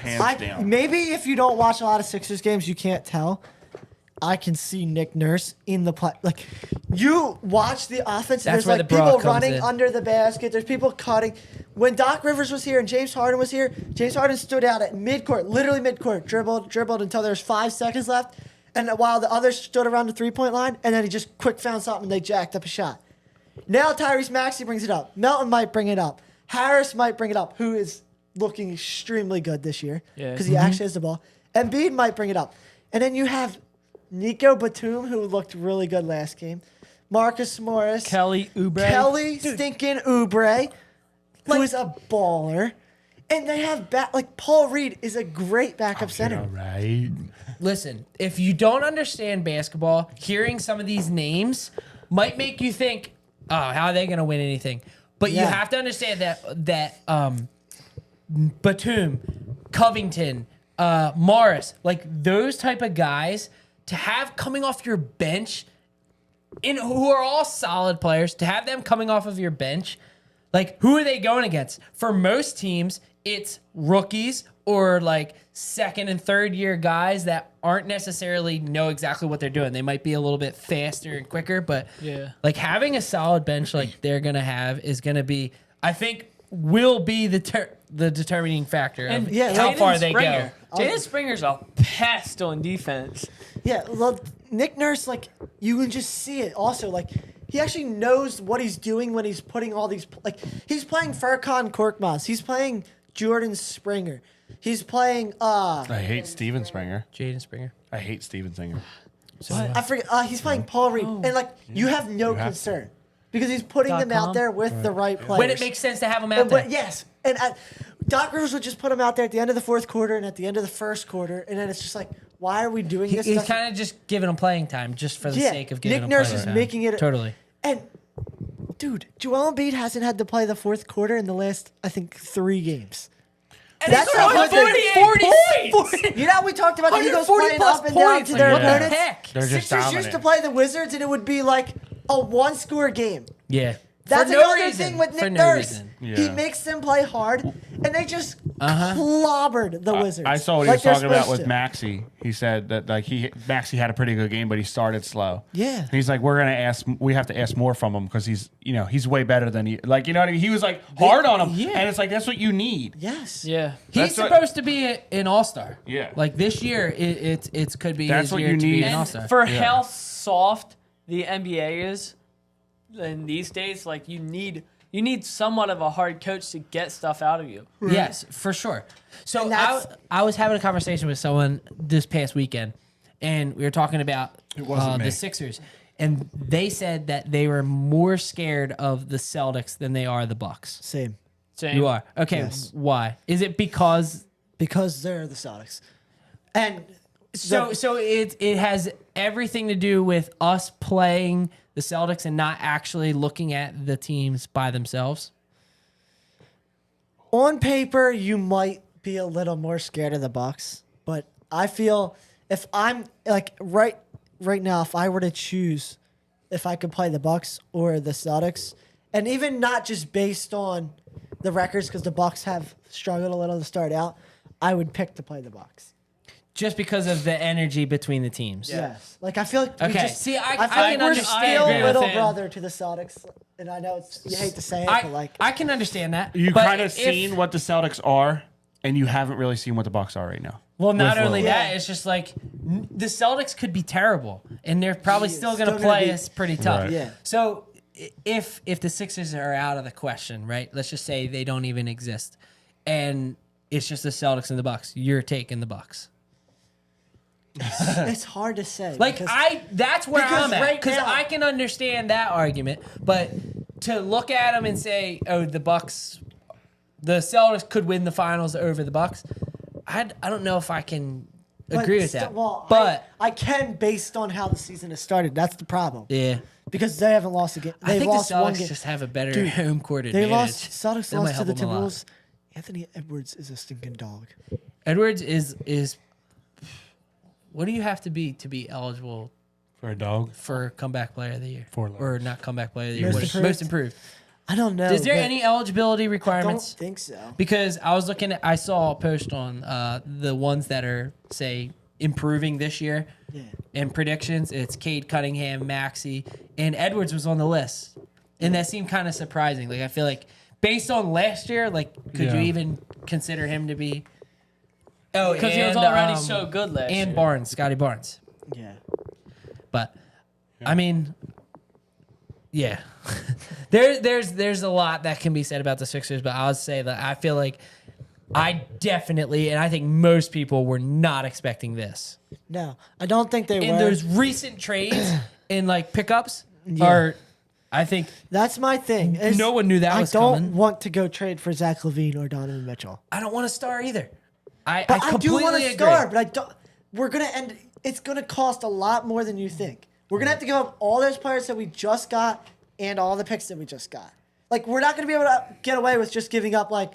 Hands down. maybe if you don't watch a lot of Sixers games, you can't tell. I can see Nick Nurse in the play. Like, you watch the offense. That's there's where like the bra people comes running in. under the basket. There's people cutting. When Doc Rivers was here and James Harden was here, James Harden stood out at midcourt, literally midcourt, dribbled until there's 5 seconds left, and while the others stood around the 3-point line, and then he just quick found something and they jacked up a shot. Now Tyrese Maxey brings it up. Melton might bring it up. Harris might bring it up, who is looking extremely good this year Yeah. because he actually has the ball. Embiid might bring it up. And then you have Nico Batum, who looked really good last game. Marcus Morris. Kelly Oubre. Kelly stinking Oubre, who is a baller. And they have, like, Paul Reed is a great backup center. All right. Listen, if you don't understand basketball, hearing some of these names might make you think, oh, how are they going to win anything? But you Yeah. have to understand that Batum, Covington, Morris, like those type of guys to have coming off your bench, who are all solid players, to have them coming off of your bench, like who are they going against? For most teams, it's rookies or like second and third year guys that aren't necessarily know exactly what they're doing. They might be a little bit faster and quicker, but Yeah. like having a solid bench like they're gonna have is gonna be, I think, will be the determining factor of how far they go. Jaden Springer's a pest on defense. Yeah, well, Nick Nurse, like, you can just see it also. Like, he actually knows what he's doing when he's putting all these, like, he's playing Furkan Korkmaz. He's playing Jordan Springer. He's playing, I hate Steven Springer. Jaden Springer. I hate Steven Springer. I forget, he's playing Paul Reed. And, like, you have no concern because he's putting them out there with the right players. When it makes sense to have them out there. But yes, and Doc Rivers would just put him out there at the end of the fourth quarter and at the end of the first quarter, and then it's just like, why are we doing this? He's stuff? kind of just giving them playing time just for the sake of giving Nick them Nurse playing is time. making it Totally. And dude, Joel Embiid hasn't had to play the fourth quarter in the last, I think, 3 games. And That's he's throwing how good 48 points. You know, we talked about the Eagles 140 playing plus up and down points. to Like, their what the opponents. heck? They're just Sixers used to dominant. play the Wizards, and it would be like a 1-score game. Yeah. That's For no another reason. thing with For Nick no Nurse. reason. He Yeah. makes them play hard, and they just clobbered the Wizards. I saw what he like was they're talking about supposed with to. Maxey. He said that like Maxey had a pretty good game, but he started slow. Yeah. And he's like, we have to ask more from him because he's way better than he, like, you know what I mean? He was like hard on him, Yeah. and it's like that's what you need. Yes. Yeah. He's That's what- supposed to be an all-star. Yeah. Like this year, it could be That's his what year you to be need. an And all-star. For how soft the NBA is in these days, like you need somewhat of a hard coach to get stuff out of you. Yes, for sure. So And that's- I was having a conversation with someone this past weekend, and we were talking about wasn't me. the Sixers, and they said that they were more scared of the Celtics than they are the Bucks. Same. Same. You are okay. Yes. Why? Is it because? Because they're the Celtics. And So it has everything to do with us playing the Celtics and not actually looking at the teams by themselves. on paper, you might be a little more scared of the Bucks, but I feel if I'm like right now, if I were to choose if I could play the Bucks or the Celtics, and even not just based on the records because the Bucks have struggled a little to start out, I would pick to play the Bucks. Just because of the energy between the teams. Yes, like I feel like we Okay, just, see, I feel can like we're understand. I still agree with little him. brother to the Celtics, and I know you hate to say it, but like I can understand that. You but kind of if- seen what the Celtics are, and you haven't really seen what the Bucks are right now. Well, not with only Lillard. that, it's just like the Celtics could be terrible, and they're probably Yeah, still going to still gonna play be- us pretty tough. Right. Yeah. So if the Sixers are out of the question, right? Let's just say they don't even exist, and it's just the Celtics and the Bucks. You're taking the Bucks. it's hard to say. Like because- that's where because I'm at right because now- I can understand that argument, but to look at them and say, "Oh, the Bucks, the Celtics could win the finals over the Bucks," I don't know if I can but agree with st- that. Well, but I can based on how the season has started. That's the problem. yeah, Because they haven't lost a game. I They've think the lost one Celtics game. just have a better Dude, home court They advantage. lost. Celtics That might lost to the help 'em a lot. Timberwolves. Anthony Edwards is a stinking dog. Edwards is. What do you have to be eligible For a dog. for comeback player of the year? Four letters. Or not comeback player of the year? Most What- improved? Most improved. I don't know. Is there but any eligibility I don't requirements? think so. Because I was looking at, I saw a post on the ones that are, say, improving this year. in predictions, it's Cade Cunningham, Maxey, and Edwards was on the list. And that seemed kind of surprising. Like, I feel like based on last year, like, could you even consider him to be? Oh, Because he was already so good last year. And Barnes, Scotty Barnes. Yeah. But, I mean, yeah. There's a lot that can be said about the Sixers, but I'll say that I feel like I definitely, and I think most people were not expecting this. No, I don't think they And were. those recent trades and like pickups Yeah. are, I think, That's my thing. is no one knew that was I don't coming. want to go trade for Zach LaVine or Donovan Mitchell. I don't want a star either. But I do completely want a agree. star, but I don't. We're gonna end. It's gonna cost a lot more than you think. We're gonna have to give up all those players that we just got and all the picks that we just got. Like, we're not gonna be able to get away with just giving up like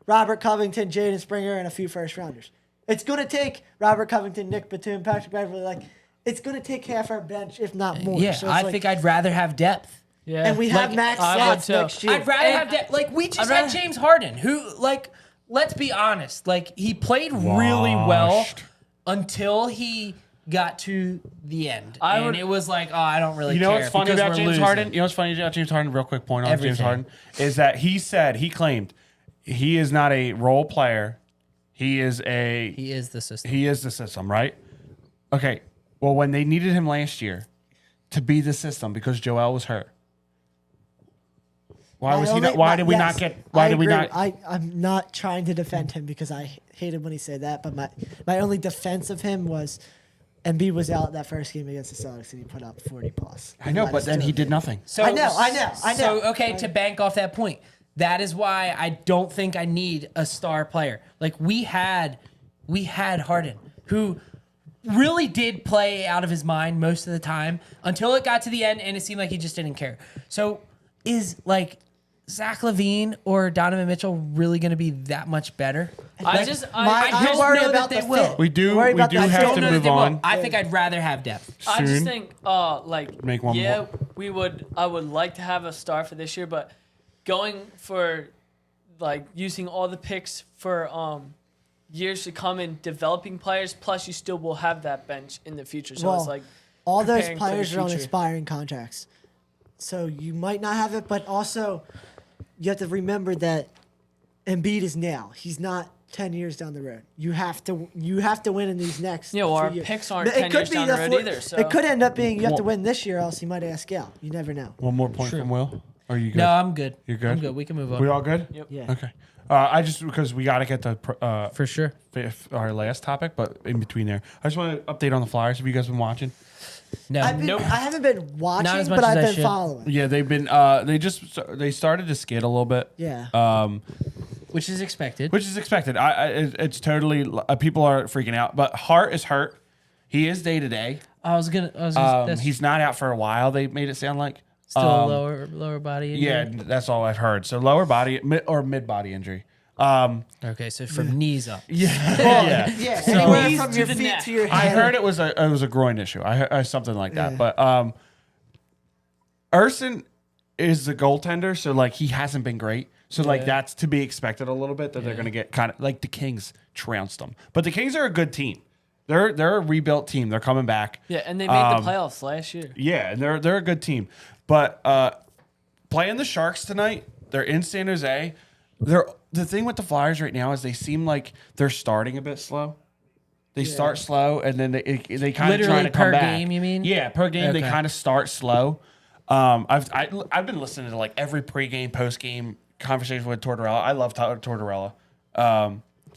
Robert Covington, Jaden Springer, and a few first rounders. It's gonna take Robert Covington, Nick Batum, Patrick Beverly. Like, it's gonna take half our bench, if not more. Yeah, So it's I like- think I'd rather have depth. Yeah. And we have like, max I would slots too. next year. I'd rather have depth. Like, we just I'd had rather- James Harden, who, like, let's be honest, like, he played really well Washed. until he got to the end. I And would- it was like, oh, I don't really You know care. what's funny because about we're James losing. Harden? You know what's funny about James Harden? Real quick point on James Everything. Harden is that he claimed he is not a role player. He is He is the system. the system, right? Okay. Well, when they needed him last year to be the system because Joel was hurt. Why was he not? Why did we not get? Why I did we agree. not? I'm not trying to defend him because I hated when he said that, but my only defense of him was Embiid was out that first game against the Celtics and he put up 40 plus. I know, but then he did nothing. So, I know. So, okay, to bank off that point, that is why I don't think I need a star player. Like, we had Harden, who really did play out of his mind most of the time until it got to the end and it seemed like he just didn't care. So, is, like, Zach LaVine or Donovan Mitchell really going to be that much better? I Like, just I'm worried know about that they the will. fit. We do- I'm worried we about do the have fit. to don't know that move they will. on. I think I'd rather have depth. I just Soon. think, like, Make one yeah, more. I would like to have a star for this year, but going for, like, using all the picks for years to come and developing players, plus you still will have that bench in the future. So Well, it's like all those preparing for the players are on future. expiring contracts. So you might not have it, but also you have to remember that Embiid is now. He's not 10 years down the road. You have to win in these next Yeah, well, our few years. picks aren't It 10 could years be down the road four- either, so- It could end up being you have to Well- win this year, else he might ask out. You never know. One more point from Will. Are you good? No, I'm good. You're good? I'm good. We can move on. We all good? Yep. Yeah. Okay. I just because we got to get to For sure. our last topic, but in between there, I just want to update on the Flyers. Have you guys been watching? No, I haven't been watching, as much but as I've I been should. following. Yeah, they've been. They started to skid a little bit. Yeah. which is expected. Which is expected. It's totally people are freaking out. But Hart is hurt. He is day to day. I was gonna that's He's not out for a while. They made it sound like still a lower body injury. Yeah, that's all I've heard. So lower body or mid body injury. Okay, so from knees up. Yeah. Yeah, So- anywhere Knees from to your the feet neck. to your I head. heard it was a groin issue. I heard something like that. Yeah. But Urson is the goaltender, so like he hasn't been great. So like that's to be expected a little bit that they're gonna get kind of like the Kings trounced them. But the Kings are a good team. They're a rebuilt team. They're coming back. Yeah, and they made the playoffs last year. Yeah, and they're a good team. But playing the Sharks tonight, they're in San Jose. The thing with the Flyers right now is they seem like they're starting a bit slow. They start slow and then they kind of Literally try to come per back. game, you mean? Yeah, per game they Okay. kind of start slow. I've been listening to like every pregame, postgame conversation with Tortorella. I love Tortorella.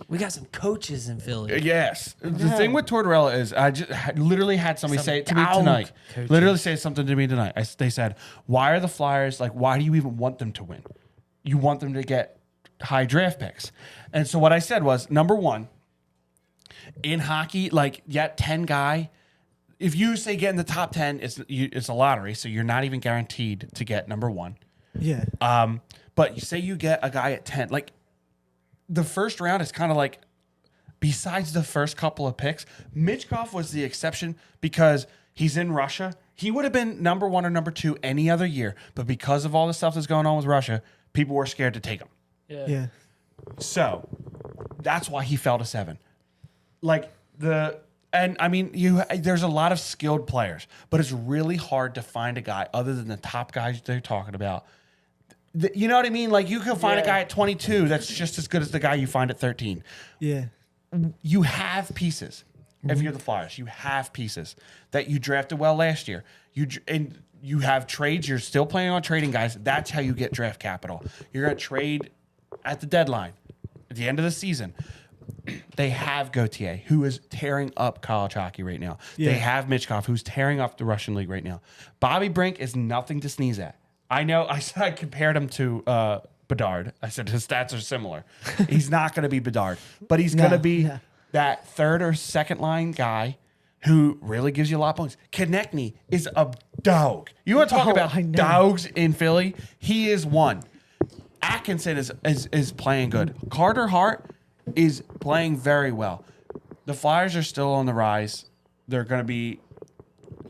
We got some coaches in Philly. Yes. The thing with Tortorella is I just literally had somebody Some say it to me dog tonight. coaches. Literally say something to me tonight. They said, why are the Flyers, like, why do you even want them to win? You want them to get high draft picks. And so what I said was, number one, in hockey, like, 10 guy, if you say get in the top 10, it's a lottery, so you're not even guaranteed to get number one. Yeah. But you say you get a guy at 10, like, the first round is kind of like, besides the first couple of picks, Mitchkov was the exception because he's in Russia. He would have been number one or number two any other year, but because of all the stuff that's going on with Russia, people were scared to take him. Yeah. So that's why he fell to 7. Like And I mean, there's a lot of skilled players, but it's really hard to find a guy other than the top guys they're talking about. You know what I mean? Like you can find a guy at 22 that's just as good as the guy you find at 13. Yeah. You have pieces. If you're the Flyers, you have pieces that you drafted well last year. You have trades. You're still planning on trading guys. That's how you get draft capital. You're going to trade at the deadline, at the end of the season. They have Gauthier, who is tearing up college hockey right now. Yeah. They have Michkov, who's tearing up the Russian league right now. Bobby Brink is nothing to sneeze at. I know. I compared him to Bedard. I said his stats are similar. He's not going to be Bedard, but he's going to be that third or second line guy who really gives you a lot of points. Konechny is a dog. You want to talk about dogs in Philly? He is one. Atkinson is playing good. Carter Hart is playing very well. The Flyers are still on the rise. They're going to be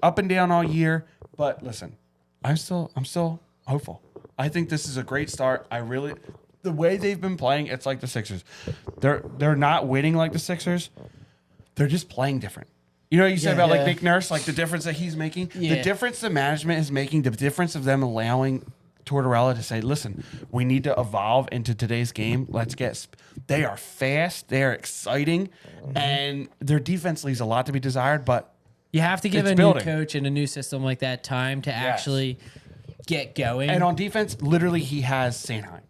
up and down all year. But listen, I'm still hopeful. I think this is a great start. The way they've been playing, it's like the Sixers. They're not winning like the Sixers. They're just playing different. You know what you said about like Nick Nurse, like the difference that he's making? Yeah. The difference the management is making, the difference of them allowing Tortorella to say, listen, we need to evolve into today's game. They are fast, they are exciting, and their defense leaves a lot to be desired, but You have to give a new coach and a new system like that time to actually get going. And on defense, literally, he has Sanheim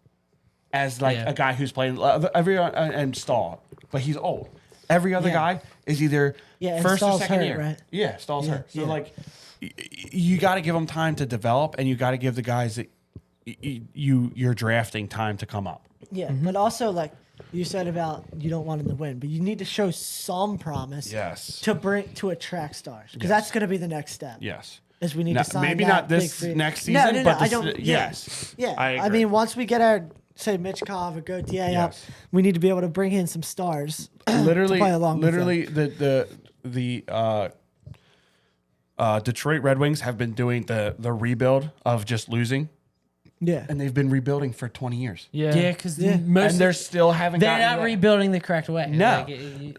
as like a guy who's playing everyone and Stahl, but he's old. Every other guy is either first or second year. Right? Yeah, Stahl's hurt. So like, you got to give them time to develop, and you got to give the guys that you're drafting time to come up. Yeah, but also like you said about you don't want them to win, but you need to show some promise. Yes. To attract stars, because that's going to be the next step. Yes. Is we need to sign maybe that not this big free. next season, No, but I don't. Yes. Yeah. I agree. I mean, once we get our say Michkov or Gauthier up, we need to be able to bring in some stars. Literally, to play along with the Detroit Red Wings have been doing the rebuild of just losing. Yeah, and they've been rebuilding for 20 years. Yeah, because and they're still haven't. They're not rebuilding the correct way. No,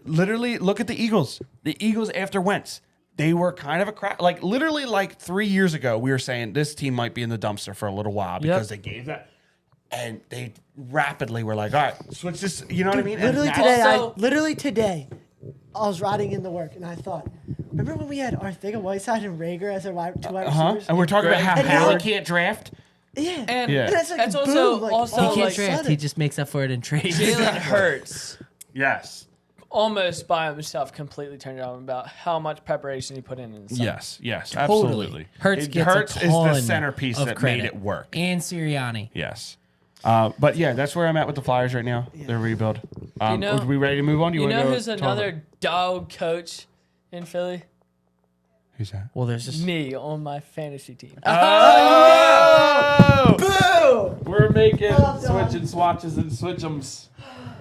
literally, look at the Eagles. The Eagles after Wentz, they were kind of a crap. Like literally, like 3 years ago, we were saying this team might be in the dumpster for a little while because they gave that, and they rapidly were like, all right, switch this. You know what I mean? Literally today, I was riding in the work and I thought, remember when we had Arthega Whiteside and Rager as our two wide receivers? And we're talking about how Howard can't draft. Yeah, and that's like that's boom, also he can't like draft. He just makes up for it in trades. Jalen Hurts Yes. almost by himself completely turned it on about how much preparation he put in the summer. Yes, absolutely. Hurts is the centerpiece that credit. made it work. And Sirianni. Yes. But yeah, that's where I'm at with the Flyers right now. Their rebuild. Are we ready to move on? You know who's another dog coach in Philly? Who's that? Well, there's just Me on my fantasy team. Oh! Boo! We're making switching swatches and switch'ems.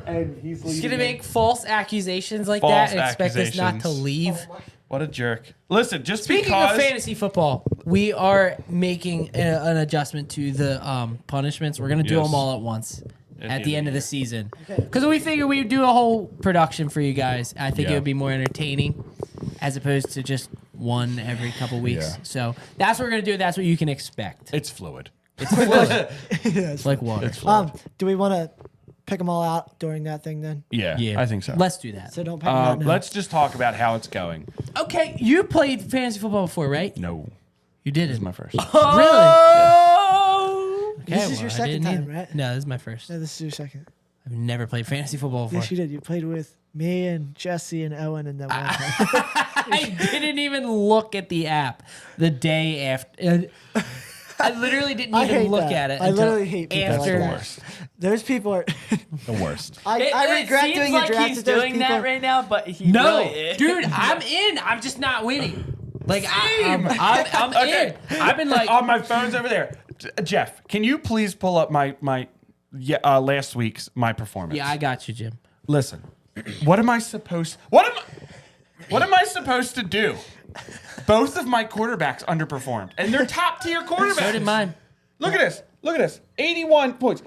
And he's He's gonna make false accusations like that and expect us not to leave. What a jerk. Listen, just Speaking of fantasy football, we are making an adjustment to the punishments. We're going to do them all at once at the end of the season. Because we figured we would do a whole production for you guys. I think it would be more entertaining as opposed to just one every couple weeks. Yeah. So that's what we're going to do. That's what you can expect. It's fluid. It's fluid. It's like water. It's fluid. Do we want to pick them all out during that thing then? Yeah, I think so. Let's do that. So don't pick them out now. Let's just talk about how it's going. Okay, you played fantasy football before, right? No. You did This it. is my first. Really? Okay, This is your second time, right? No, this is my first. No, this is your second. I've never played fantasy football before. Yes, you did. You played with me and Jesse and Owen and then one time. I didn't even look at the app the day after. I literally didn't even look at it. I literally hate people after. like that. Those people are. The worst. I regret it doing seems a like draft he's with those doing people. that right now, but he No, really is. dude, I'm in. I'm just not winning. Like I'm in. I've been like, Oh, my phone's over there. Jeff, can you please pull up my last week's my performance? yeah, I got you, Jim. Listen, what am I supposed to do? Both of my quarterbacks underperformed, and they're top tier quarterbacks. So did mine. Look at this. 81 points.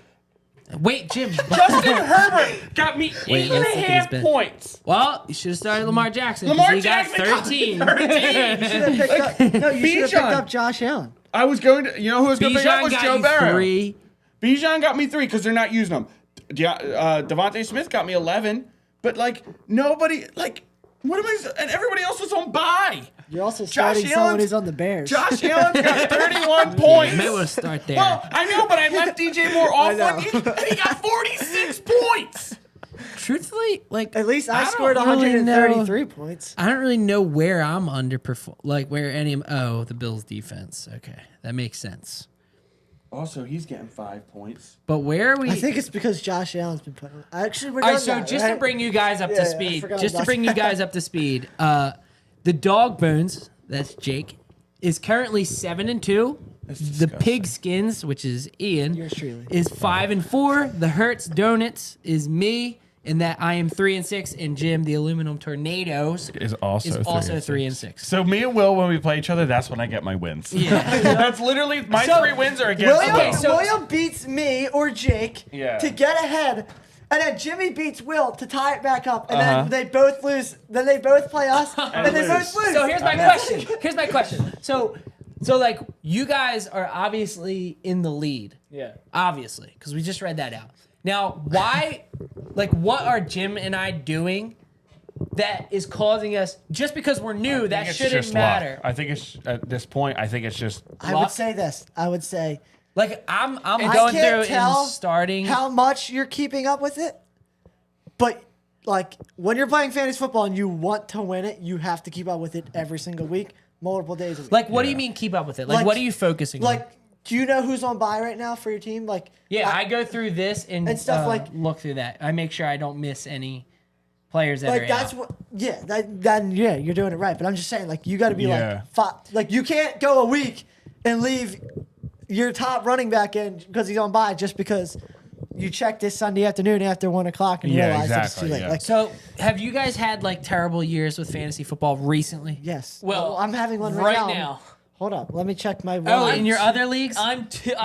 Wait, Jim. Justin Herbert got me Wait, 8.5 points. Well, you should have started Lamar Jackson. 'cause Lamar he got Jackson got 13. 13. You should have picked up. No, you should have picked Bijan. up Josh Allen. I was going to, you know who was going to pick up Bijan was got Joe you Burrow. 3. Bijan got me 3 because they're not using them. Devontae Smith got me 11, but like nobody, like what am I? And everybody else was on bye. You're also Josh starting someone Allen's- who's on the Bears. Josh Allen's got 31 points. You may want to start there. Well, I know, but I left DJ Moore off know. and he got 46 points. Truthfully, like At least I don't scored really 133 points. I don't really know where I'm underperform. Like where any. Oh, the Bills' defense. Okay, that makes sense. Also, he's getting 5 points. But where are we? I think it's because Josh Allen's been putting. Actually, we're All done right, so now, just to right? bring you guys up Yeah, to I speed, forgot just to about bring you that. guys up to speed, the Dog Bones, that's Jake, is currently 7-2. The disgusting. Pig Skins, which is Ian, Yours truly. is 5-4. The Hertz Donuts is me, in that I am 3-6, and Jim, the Aluminum Tornadoes, Is also 3-6. So me and Will, when we play each other, that's when I get my wins. Yeah. That's literally my So- 3 wins are against William, Will. so- William beats me or Jake Yeah. to get ahead, and then Jimmy beats Will to tie it back up, and Uh-huh. then they both lose. Then they both play us, and they lose. both lose. So here's my question. Here's my question. So like you guys are obviously in the lead. Yeah. Obviously, because we just read that out. Now, why, like, what are Jim and I doing that is causing us, just because we're new, that It's shouldn't just luck. matter? I think it's at this point. I think it's just I luck? would say this. I would say Like, I'm I going can't through tell and starting. how much you're keeping up with it, but like when you're playing fantasy football and you want to win it, you have to keep up with it every single week, multiple days a week. Like, what do you Yeah. mean keep up with it? Like, Like- what are you focusing on? Like, do you know who's on bye right now for your team? Like, Yeah, I go through this and stuff like- look through that. I make sure I don't miss any players that are like that's out. what. Yeah, then yeah, you're doing it right. But I'm just saying, like, you got to be Yeah. like you can't go a week and leave your top running back in because he's on bye just because you checked this Sunday afternoon after 1 o'clock and Yeah, realized it's exactly, too late. yeah. Like, So, have you guys had like terrible years with fantasy football recently? yes. Well, I'm having one right right, now. Hold up, let me check my. Oh, one. in your other leagues? All I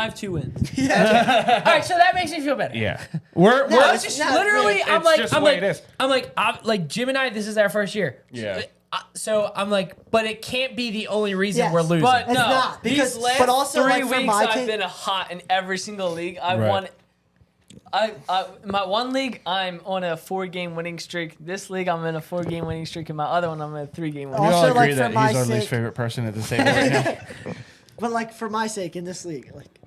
have 2 wins. right, so that makes me feel better. yeah. We're No, It's just not literally, really. I'm It's like, just I'm the way like, it is. I'm like Jim and I. This is our first year. Yeah. So I'm like, but it can't be the only reason Yes, we're losing. But It's no, not, because- these last but also, 3 like, for weeks my I've team- been hot in every single league. I Right. won. In my one league, I'm on a 4-game winning streak. This league, I'm in a 4-game winning streak. In my other one, I'm in a 3-game winning We Also, all agree like, for that my he's our least sake- favorite person at the table right now. But like for my sake in this league, like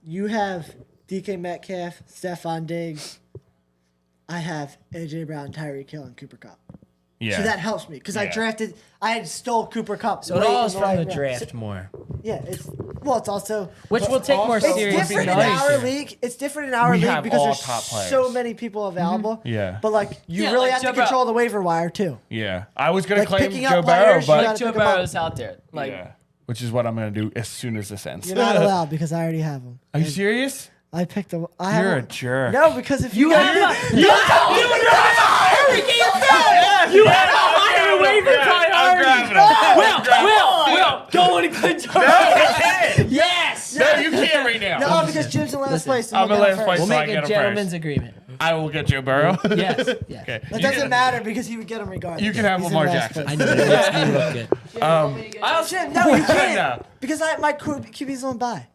you have DK Metcalf, Stephon Diggs. I have AJ Brown, Tyreek Hill, and Cooper Kupp. Yeah. So that helps me because I had stole Cooper Kupp. So it late all in is the from right the round. draft So- more, yeah, it's also which we'll take more also- it's seriously. different in next our year. league. It's different in our We league have because all there's top players. so many people available. Yeah. But like you Yeah, really like have to Joe Burrow. control the waiver wire too. Yeah. I was gonna Like, claim picking up Joe Burrow, players, you but gotta Joe pick 'em up. Burrow's out there. Like, yeah. Which is what I'm gonna do as soon as this ends. You're not allowed because I already have them. Are you serious? I picked them. I have You're a 'em. jerk. No, because if you have you had a higher waiver priority. Will, go on and click Joe Burrow. Yes. No, you can't right now. no, because Jim's in last place. and I'm he'll in go last first. place. We'll So I make get a him gentleman's first. agreement. I will get Joe Burrow. Yes. Yes. Okay. That doesn't matter because he would get him regardless. You can have He's in Lamar last Jackson. I place. know it makes me look good. Jim, no, you can't. No. Because my QB's on bye.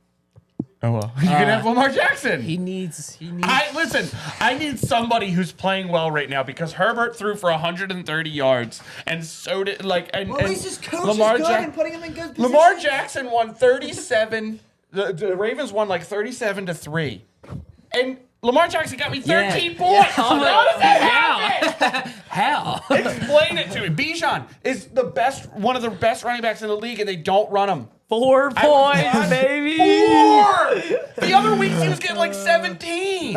Oh well. You can have Lamar Jackson. He needs. I need somebody who's playing well right now because Herbert threw for 130 yards and so did and Well, at least his coach Lamar is good Ja- and putting him in good position. Lamar Jackson won 37. The Ravens won like 37-3, and Lamar Jackson got me 13 points. I'm like, How does that happen? How? Explain it to me. Bijan is one of the best running backs in the league, and they don't run him. 4 points, baby. 4! The other weeks he was getting like 17.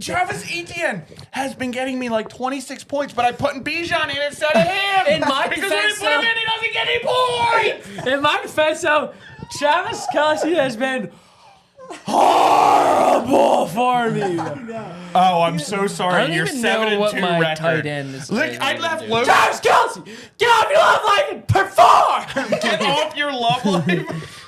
Travis Etienne has been getting me like 26 points, but I put in Bijan in instead of him. In my because when I defense, put him though- in, he doesn't get any points. In my defense, though, Travis Kelce has been horrible for me. Oh, I'm so sorry. I don't You're even 7 know what 2 my record. tight end is. Look, I left Logan. Travis Kelce, get off your love life and perform. Get off your love life.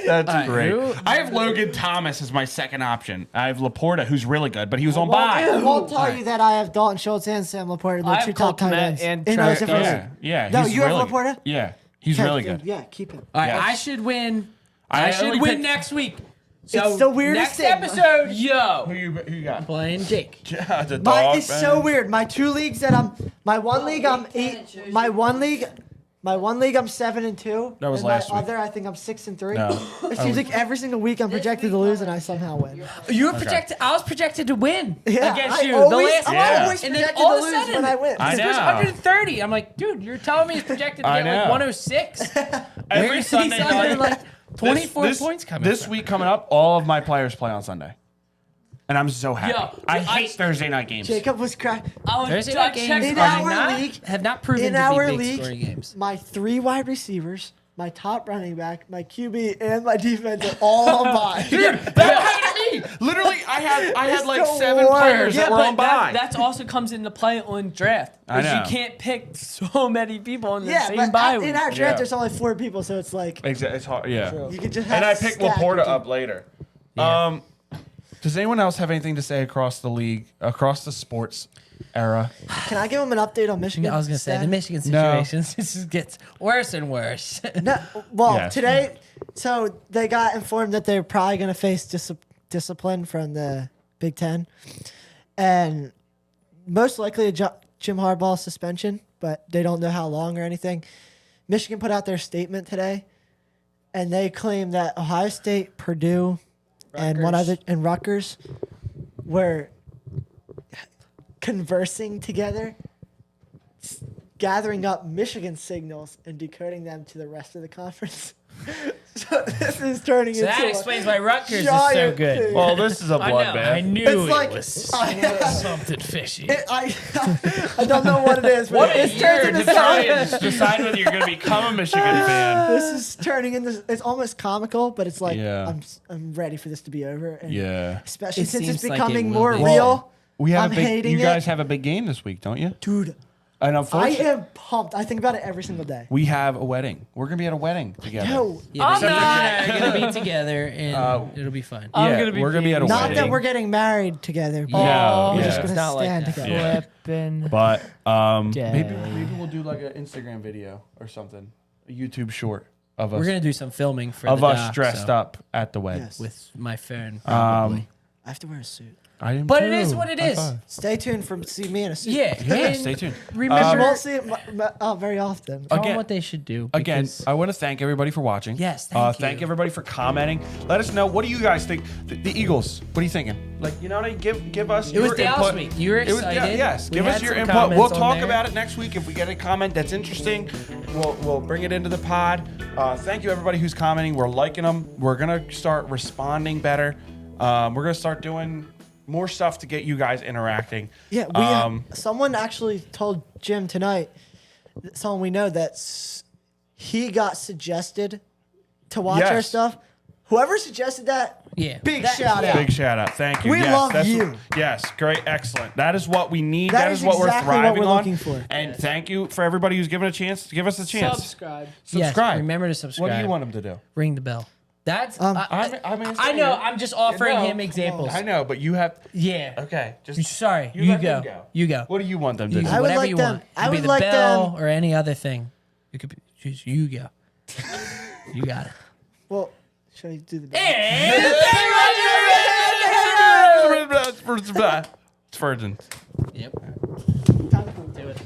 That's right, great. who- I have Logan Thomas as my second option. I have Laporta, who's really good, but he was on bye. I won't tell you that I have Dalton Schultz and Sam Laporta, the I have two Cole top tight Kmet ends. and in those Travis different Yeah, leagues. yeah. No, he's you have really Laporta? good. Yeah, he's Okay, really good. Yeah, keep him. All right, Yes. I should win. I should only win picked- next week. So It's the weirdest next thing. episode, Who yo, you got? playing Jake. The My, dog, it's man. so weird. My two leagues that my one league I'm Big Ten, eight. it shows My you. one league I'm 7-2. That was and last my week. other I think I'm 6-3. No. It seems like every single week I'm This projected to week lose I'm and I at somehow win. You were projected. I was projected to win Yeah, against I you. always, the last I'm Yeah. always and then projected all to of a lose sudden, when I win. I It was know. 130. I'm like, dude, you're telling me he's projected to I get like know. 106. Every Where's Sunday he's under night. like 24 points coming. This from? week coming up, all of my players play on Sunday. And I'm so happy. Yo, I hate Thursday night games. Jacob was cracked. Thursday I night checked games in are our not, league- have not proven in to our be big league, scoring games. My 3 wide receivers, my top running back, my QB, and my defense are all on bye. Dude, that happened to me. Literally, I had It's like the 7 worst. players Yeah, that were but on bye. that's also comes into play on draft. I Because you know. can't pick so many people in the Yeah, same but bye in week. our draft, Yeah. there's only 4 people, so it's like It's hard. Yeah. you could just have And I to picked stack your Laporta team. up later. Yeah. Does anyone else have anything to say across the league, across the sports era? Can I give him an update on Michigan? I was gonna say the Stan? Michigan No. situations just gets worse and worse. No, well, Yes. today, so they got informed that they're probably going to face discipline from the Big Ten, and most likely a Jim Harbaugh suspension, but they don't know how long or anything. Michigan put out their statement today, and they claim that Ohio State, Purdue, and one Rutgers. other and Rutgers were conversing together, gathering up Michigan signals and decoding them to the rest of the conference. So this is turning So into that a explains why Rutgers is so giant good. thing. Well, this is a I know. I bloodbath. knew It's it like- was something fishy. I don't know what it is, but What a it's year turned to into try something. and decide whether you're going to become a Michigan fan. This is turning into. It's almost comical, but it's like Yeah. I'm ready for this to be over. And Yeah. especially It since it's seems like it becoming will more be. real. We have I'm a big. hating You guys it. have a big game this week, don't you? Dude, And I unfortunately, am pumped. I think about it every single day. we have a wedding. We're going to be at a wedding together. No, Yeah, I'm but you not. and I are gonna be together and it'll be fun. I'm Yeah, gonna be we're going to be at a not wedding. that we're getting married together. But No, we're yeah. just gonna It's not like stand that. together. Yeah. Flippin'. But Gay. maybe we'll do like an Instagram video or something, a YouTube short of us We're gonna do some filming for of the us doc, dressed so, up at the wedding. Yes. with my phone. Probably. I have to wear a suit. I am But it too. is what it High is. five. Stay tuned for see me in a suit. Yeah, Yeah, and stay tuned. You Remember, won't see it very often. tell them Again- what they should do. Again, because- I want to thank everybody for watching. Yes, thank you. Thank everybody for commenting. Let us know, what do you guys think? The Eagles, what are you thinking? Like, you know what I mean? Give us It was your Dallas input. week. You were It was- excited. yes, We give had us your some input. comments We'll on talk there. about it next week. If we get a comment that's interesting, we'll bring it into the pod. Thank you, everybody who's commenting. We're liking them. We're going to start responding better. We're going to start doing more stuff to get you guys interacting. Yeah, someone actually told Jim tonight, someone we know, that he got suggested to watch our Yes. stuff. Whoever suggested that, Yeah. big That- shout out. Big shout out. Thank you. We yes, love that's you. Yes, great, excellent. That is what we need. That that is is what exactly we're what thriving we're on. looking for. And thank you for everybody who's given a chance. Give us a chance. Subscribe. Yes, Subscribe. remember to subscribe. What do you want them to do? Ring the bell. That's. Um, I know. I'm just offering him examples. I know, but you have. Yeah. Okay, just Sorry. You You let him go. go. You go. What do you want them to You do? do I would whatever like you them- want. It I could be would the like bell them- or any other thing. It could be just you go. You got it. Well, should I do the It's virgin. Yep. time? Do it.